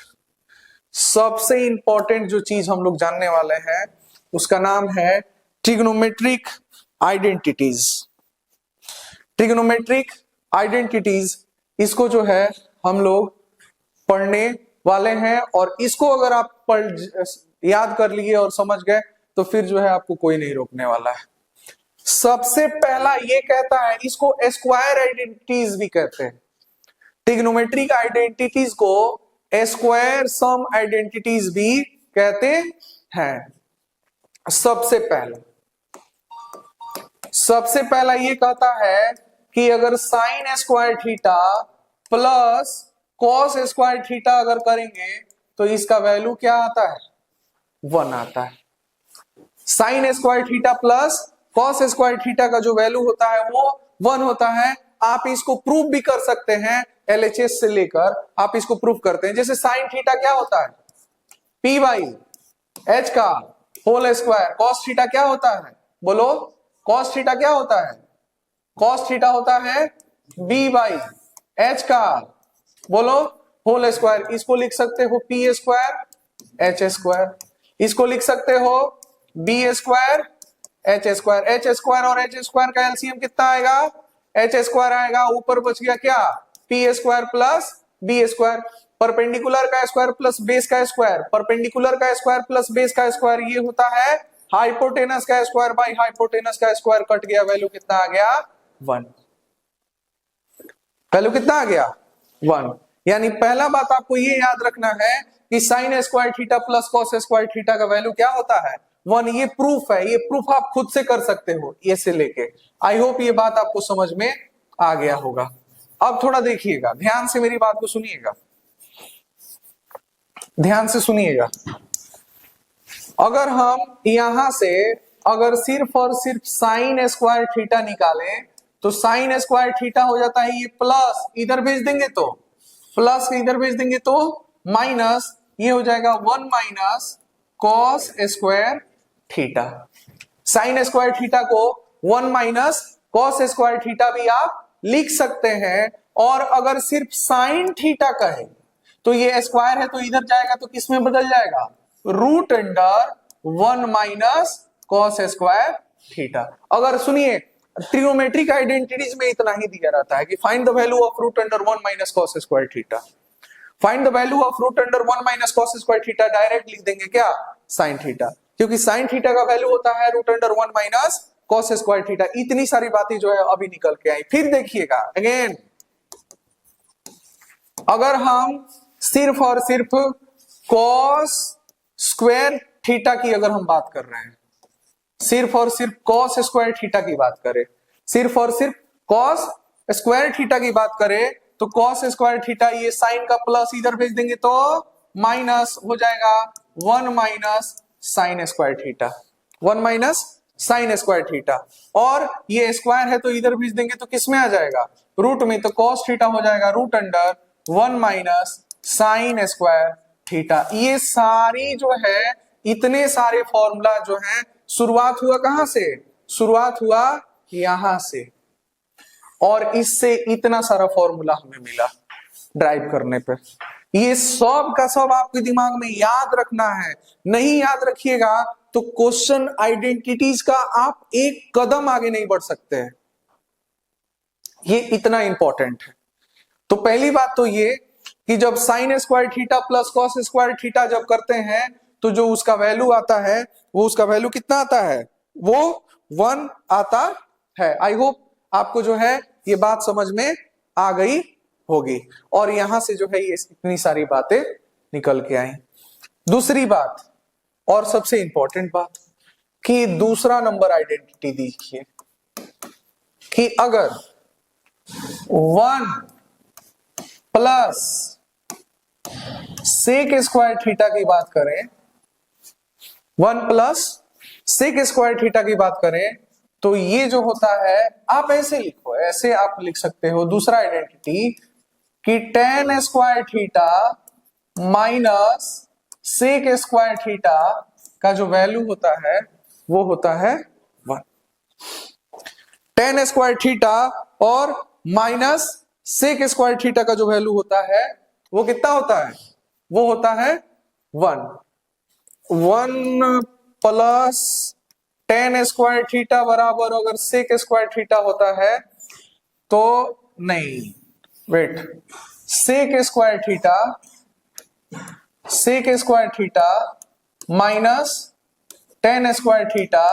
जो चीज हम लोग जानने वाले हैं उसका नाम है ट्रिग्नोमेट्रिक आइडेंटिटीज। ट्रिग्नोमेट्रिक आइडेंटिटीज, इसको जो है हम लोग पढ़ने वाले हैं, और इसको अगर आप याद कर लिए और समझ गए तो फिर जो है आपको कोई नहीं रोकने वाला है। सबसे पहला ये कहता है, इसको स्क्वायर आइडेंटिटीज भी कहते हैं, ट्रिग्नोमेट्रिक आइडेंटिटीज को स्क्वायर सम आइडेंटिटीज भी कहते हैं। सबसे पहला ये कहता है कि अगर sign square theta plus cos square theta अगर करेंगे तो इसका वैल्यू क्या आता है, 1 आता है। Sign square theta plus cos square theta का जो वैल्यू होता है वो 1 होता है। आप इसको प्रूव भी कर सकते हैं, एलएचएस से लेकर आप इसको प्रूव करते हैं। जैसे साइन थीटा क्या होता है, पी बाई एच का होल स्क्वायर। कॉस थीटा क्या होता है, बोलो, कॉस थीटा क्या होता है, कॉस थीटा होता है बी बाई एच का, बोलो, होल स्क्वायर। इसको लिख सकते हो पी स्क्वायर एच स्क्वायर, इसको लिख सकते हो B square H square. H square और एच स्क्वायर का एलसीएम कितना आएगा, एच स्क्वायर आएगा, ऊपर बच गया क्या, P square plus B square. Perpendicular का स्क्वायर प्लस बेस का स्क्वायर, परपेंडिकुलर का स्क्वायर प्लस बेस का स्क्वायर, ये होता है हाइपोटेनस का स्क्वायर बाई हाइपोटेनस का स्क्वायर। कट गया, वैल्यू कितना आ गया, 1। वैल्यू कितना आ गया, 1। यानी पहला बात आपको ये याद रखना है कि sign square theta plus cos square theta का वैल्यू क्या होता है, 1। ये प्रूफ है, ये प्रूफ आप खुद से कर सकते हो ये से लेके। आई होप ये बात आपको समझ में आ गया होगा। अब थोड़ा देखिएगा, ध्यान से मेरी बात को सुनिएगा, ध्यान से सुनिएगा। अगर हम यहां से अगर सिर्फ और सिर्फ साइन स्क्वायर थीटा निकालें तो साइन स्क्वायर थीटा हो जाता है ये प्लस, इधर भेज देंगे तो प्लस, इधर भेज देंगे तो माइनस, ये हो जाएगा 1 minus cos square theta. Sign square theta को 1 माइनस कॉस स्क्वायर थीटा भी आप लिख सकते हैं। और अगर सिर्फ साइन थीटा कहे तो ये स्क्वायर है तो इधर जाएगा तो किस में बदल जाएगा, root under 1 minus cos square theta. अगर सुनिए, ट्रिग्नोमेट्रिक आइडेंटिटीज में इतना ही दिया रहता है कि find the value of root under 1 minus cos square theta. Find the value of root under 1 minus cos square theta, direct लिख देंगे क्या, साइन थीटा, क्योंकि साइन थीटा का वैल्यू होता है root under 1 minus cos square theta. इतनी सारी बातें जो है अभी निकल के आई। फिर देखिएगा अगेन, अगर हम सिर्फ और सिर्फ कॉस स्क्वायर थीटा की अगर हम बात कर रहे हैं, सिर्फ और सिर्फ कॉस स्क्वायर थीटा की बात करें, सिर्फ और सिर्फ कॉस स्क्वायर थीटा की बात करें तो कॉस स्क्वायर थीटा, ये साइन का प्लस इधर भेज देंगे तो माइनस हो जाएगा 1 minus sine square theta, 1 minus sine square theta. और ये स्क्वायर है तो इधर भेज देंगे तो किस में आ जाएगा, रूट में, तो कॉस थीटा हो जाएगा root under 1 minus sine square theta. ये सारी जो है, इतने सारे फॉर्मूला जो है, शुरुआत हुआ कहां से, शुरुआत हुआ यहां से, और इससे इतना सारा फॉर्मूला हमें मिला ड्राइव करने पे। ये सब का सब आपके दिमाग में याद रखना है, नहीं याद रखिएगा तो क्वेश्चन आइडेंटिटीज का आप एक कदम आगे नहीं बढ़ सकते हैं। ये इतना इंपॉर्टेंट है। तो पहली बात तो ये कि जब sign square theta plus cos square theta जब करते हैं तो जो उसका वैल्यू आता है वो उसका वैल्यू कितना आता है, वो 1 आता है। आई होप आपको जो है ये बात समझ में आ गई होगी, और यहां से जो है ये इतनी सारी बातें निकल के आई। दूसरी बात और सबसे इंपॉर्टेंट बात कि दूसरा नंबर आइडेंटिटी देखिए कि अगर 1 प्लस सेक स्क्वायर थीटा की बात करें, 1 प्लस सेक स्क्वायर थीटा की बात करें तो ये जो होता है, आप ऐसे लिखो, ऐसे आप लिख सकते हो दूसरा आइडेंटिटी कि tan square theta minus sec square theta का जो वैल्यू होता है वो होता है 1। tan स्क्वायर थीटा और माइनस सेक स्क्वायर थीटा का जो वैल्यू होता है वो कितना होता है, वो होता है 1। 1 प्लस tan स्क्वायर थीटा बराबर अगर सेक स्क्वायर थीटा होता है तो नहीं, wait, sec square theta minus tan square theta,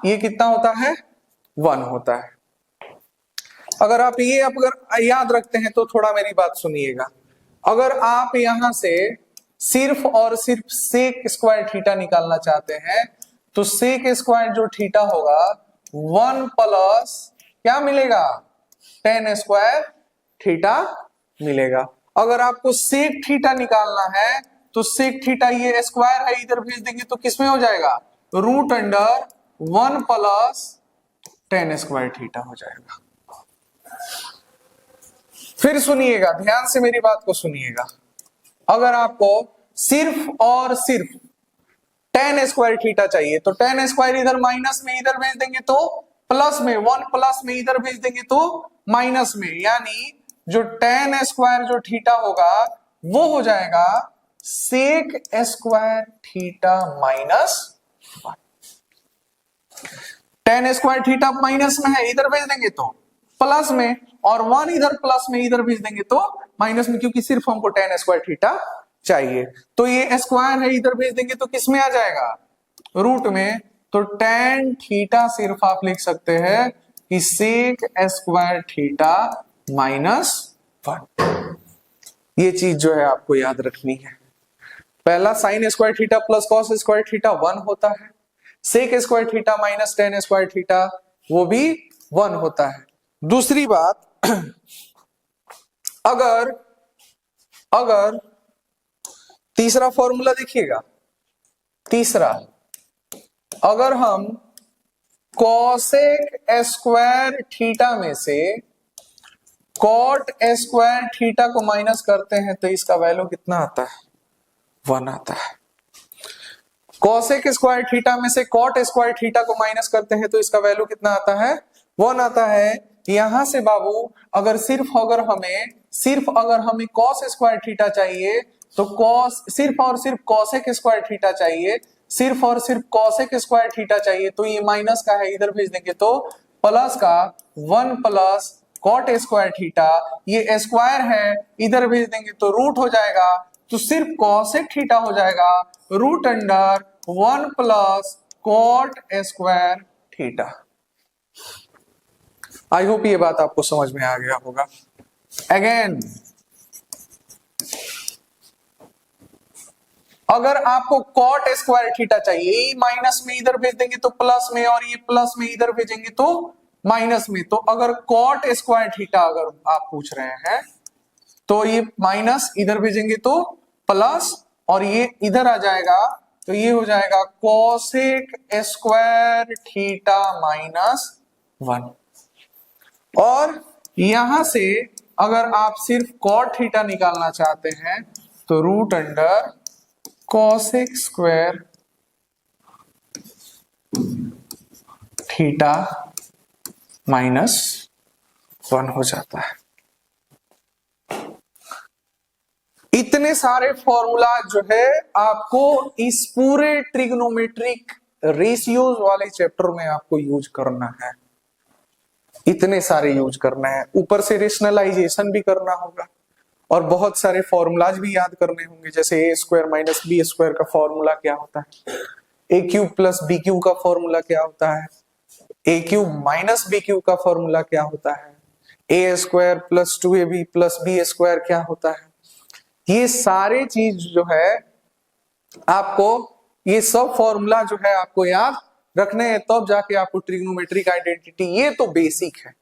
ये कितना होता है 1 होता है। अगर आप ये अगर याद रखते हैं तो थोड़ा मेरी बात सुनिएगा। अगर आप यहां से सिर्फ और सिर्फ सेक स्क्वायर थीटा निकालना चाहते हैं तो सेक स्क्वायर जो थीटा होगा 1 प्लस क्या मिलेगा, tan स्क्वायर थीटा मिलेगा। अगर आपको सेक थीटा निकालना है तो सेक थीटा ये स्क्वायर है, इधर भेज देंगे तो किसमें हो जाएगा, root under 1 plus tan square theta हो जाएगा। फिर सुनिएगा, ध्यान से मेरी बात को सुनिएगा। अगर आपको सिर्फ और सिर्फ tan स्क्वायर थीटा चाहिए तो tan स्क्वायर इधर माइनस में इधर भेज देंगे तो प्लस में, 1 प्लस में इधर भेज देंगे तो माइनस में, यानी जो tan स्क्वायर जो थीटा होगा वो हो जाएगा sec square theta minus 1। tan square theta minus में है, इधर भेज देंगे तो प्लस में, और 1 इधर प्लस में इधर भेज देंगे तो माइनस में, क्योंकि सिर्फ हमको tan स्क्वायर थीटा चाहिए। तो ये स्क्वायर है, इधर भेज देंगे तो किस में आ जाएगा, रूट में। तो tan थीटा सिर्फ आप लिख सकते हैं कि सेक स्क्वायर थीटा माइनस 1। ये चीज जो है आपको याद रखनी है। पहला sine square theta plus cos square theta 1 होता है, sec square theta minus tan square theta वो भी 1 होता है। दूसरी बात, अगर तीसरा फॉर्मूला देखिएगा, तीसरा, अगर हम कॉसेक स्क्वायर थीटा में से कॉट स्क्वायर थीटा को माइनस करते हैं तो इसका वैल्यू कितना आता है, 1 आता है। कॉसेक स्क्वायर थीटा में से कॉट स्क्वायर थीटा को माइनस करते हैं तो इसका वैल्यू कितना आता है, 1 आता है। यहां से बाबू अगर सिर्फ अगर हमें कॉस स्क्वायर थीटा चाहिए तो कॉस सिर्फ और सिर्फ कॉसेक स्क्वायर थीटा चाहिए, सिर्फ और सिर्फ कॉसेक स्क्वायर थीटा चाहिए, तो ये माइनस का है, इधर भेज देंगे तो प्लस का 1 प्लस कॉट स्क्वायर थीटा, ये स्क्वायर है, इधर भेज देंगे तो रूट हो जाएगा, तो सिर्फ कॉसेक थीटा हो जाएगा root under 1 plus cot square theta. I hope ये बात आपको समझ में आ गया होगा। अगेन, अगर आपको कॉट स्क्वायर थीटा चाहिए, माइनस में इधर भेज देंगे तो प्लस में, और ये प्लस में इधर भेजेंगे तो माइनस में, तो अगर कॉट स्क्वायर थीटा अगर आप पूछ रहे हैं तो ये माइनस इधर भेजेंगे तो प्लस, और ये इधर आ जाएगा तो ये हो जाएगा कॉसेक स्क्वायर थीटा माइनस 1। और यहां से अगर आप सिर्फ कॉट थीटा निकालना चाहते हैं तो root under cosec square theta minus 1 हो जाता है। इतने सारे फॉर्मूला जो है आपको इस पूरे ट्रिग्नोमेट्रिक रेशियोज वाले चैप्टर में आपको यूज करना है, इतने सारे यूज करना है। ऊपर से रेशनलाइजेशन भी करना होगा और बहुत सारे फॉर्मूलाज भी याद करने होंगे, जैसे A square minus B square का फॉर्मूला क्या होता है, A cube plus B cube का फॉर्मूला क्या होता है, A cube minus B cube का फॉर्मूला क्या होता है, A square plus 2ab plus B square क्या होता है। ये सारे चीज जो है आपको, ये सब फॉर्मूला जो है आपको याद रखने हैं, तब जाके आपको ट्रिग्नोमेट्रिक आइडेंटिटी, ये तो बेसिक है।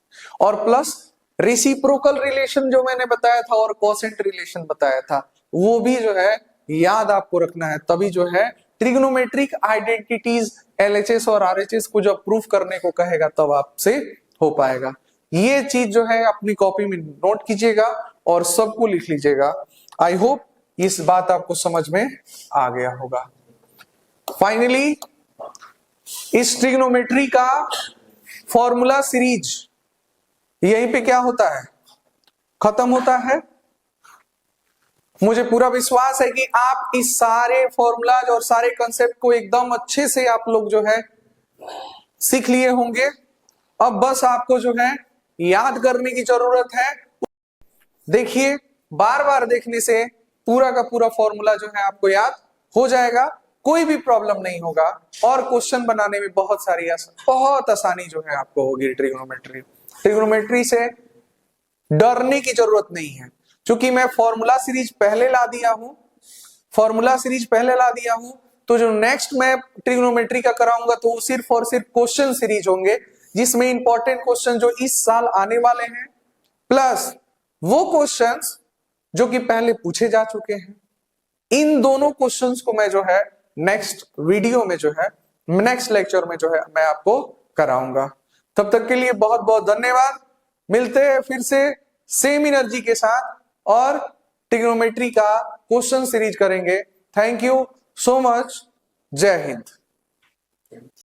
और प्लस रेसिप्रोकल रिलेशन जो मैंने बताया था और कोसेंट रिलेशन बताया था वो भी जो है याद आपको रखना है, तभी जो है ट्रिग्नोमेट्रिक आइडेंटिटीज एलएचएस और आरएचएस को जब प्रूफ करने को कहेगा तब आपसे हो पाएगा। ये चीज जो है अपनी कॉपी में नोट कीजिएगा और सबको लिख लीजिएगा। आई होप इस बात आपको समझ में आ गया होगा। फाइनली इस ट्रिग्नोमेट्री का फॉर्मूला सीरीज यहीं पे क्या होता है, खत्म होता है। मुझे पूरा विश्वास है कि आप इस सारे फॉर्मूलाज और सारे कंसेप्ट को एकदम अच्छे से आप लोग जो है सीख लिए होंगे। अब बस आपको जो है याद करने की जरूरत है। देखिए, बार बार देखने से पूरा का पूरा फॉर्मूला जो है आपको याद हो जाएगा। कोई भी प्रॉब्लम नहीं होगा और क्वेश्चन बनाने में बहुत आसानी जो है आपको होगी। ट्रिग्नोमेट्री से डरने की जरूरत नहीं है, क्योंकि मैं फॉर्मूला सीरीज पहले ला दिया हूं। तो जो नेक्स्ट मैं ट्रिग्नोमेट्री का कराऊंगा तो वो सिर्फ और सिर्फ क्वेश्चन सीरीज होंगे, जिसमें इंपॉर्टेंट क्वेश्चन जो इस साल आने वाले हैं, प्लस वो क्वेश्चंस जो कि पहले पूछे जा चुके हैं। इन दोनों क्वेश्चंस को मैं जो है नेक्स्ट वीडियो में जो है, नेक्स्ट लेक्चर में जो है मैं आपको कराऊंगा। तब तक के लिए बहुत बहुत धन्यवाद। मिलते हैं फिर से सेम एनर्जी के साथ और ट्रिग्नोमेट्री का क्वेश्चन सीरीज करेंगे। Thank you so much. जय हिंद।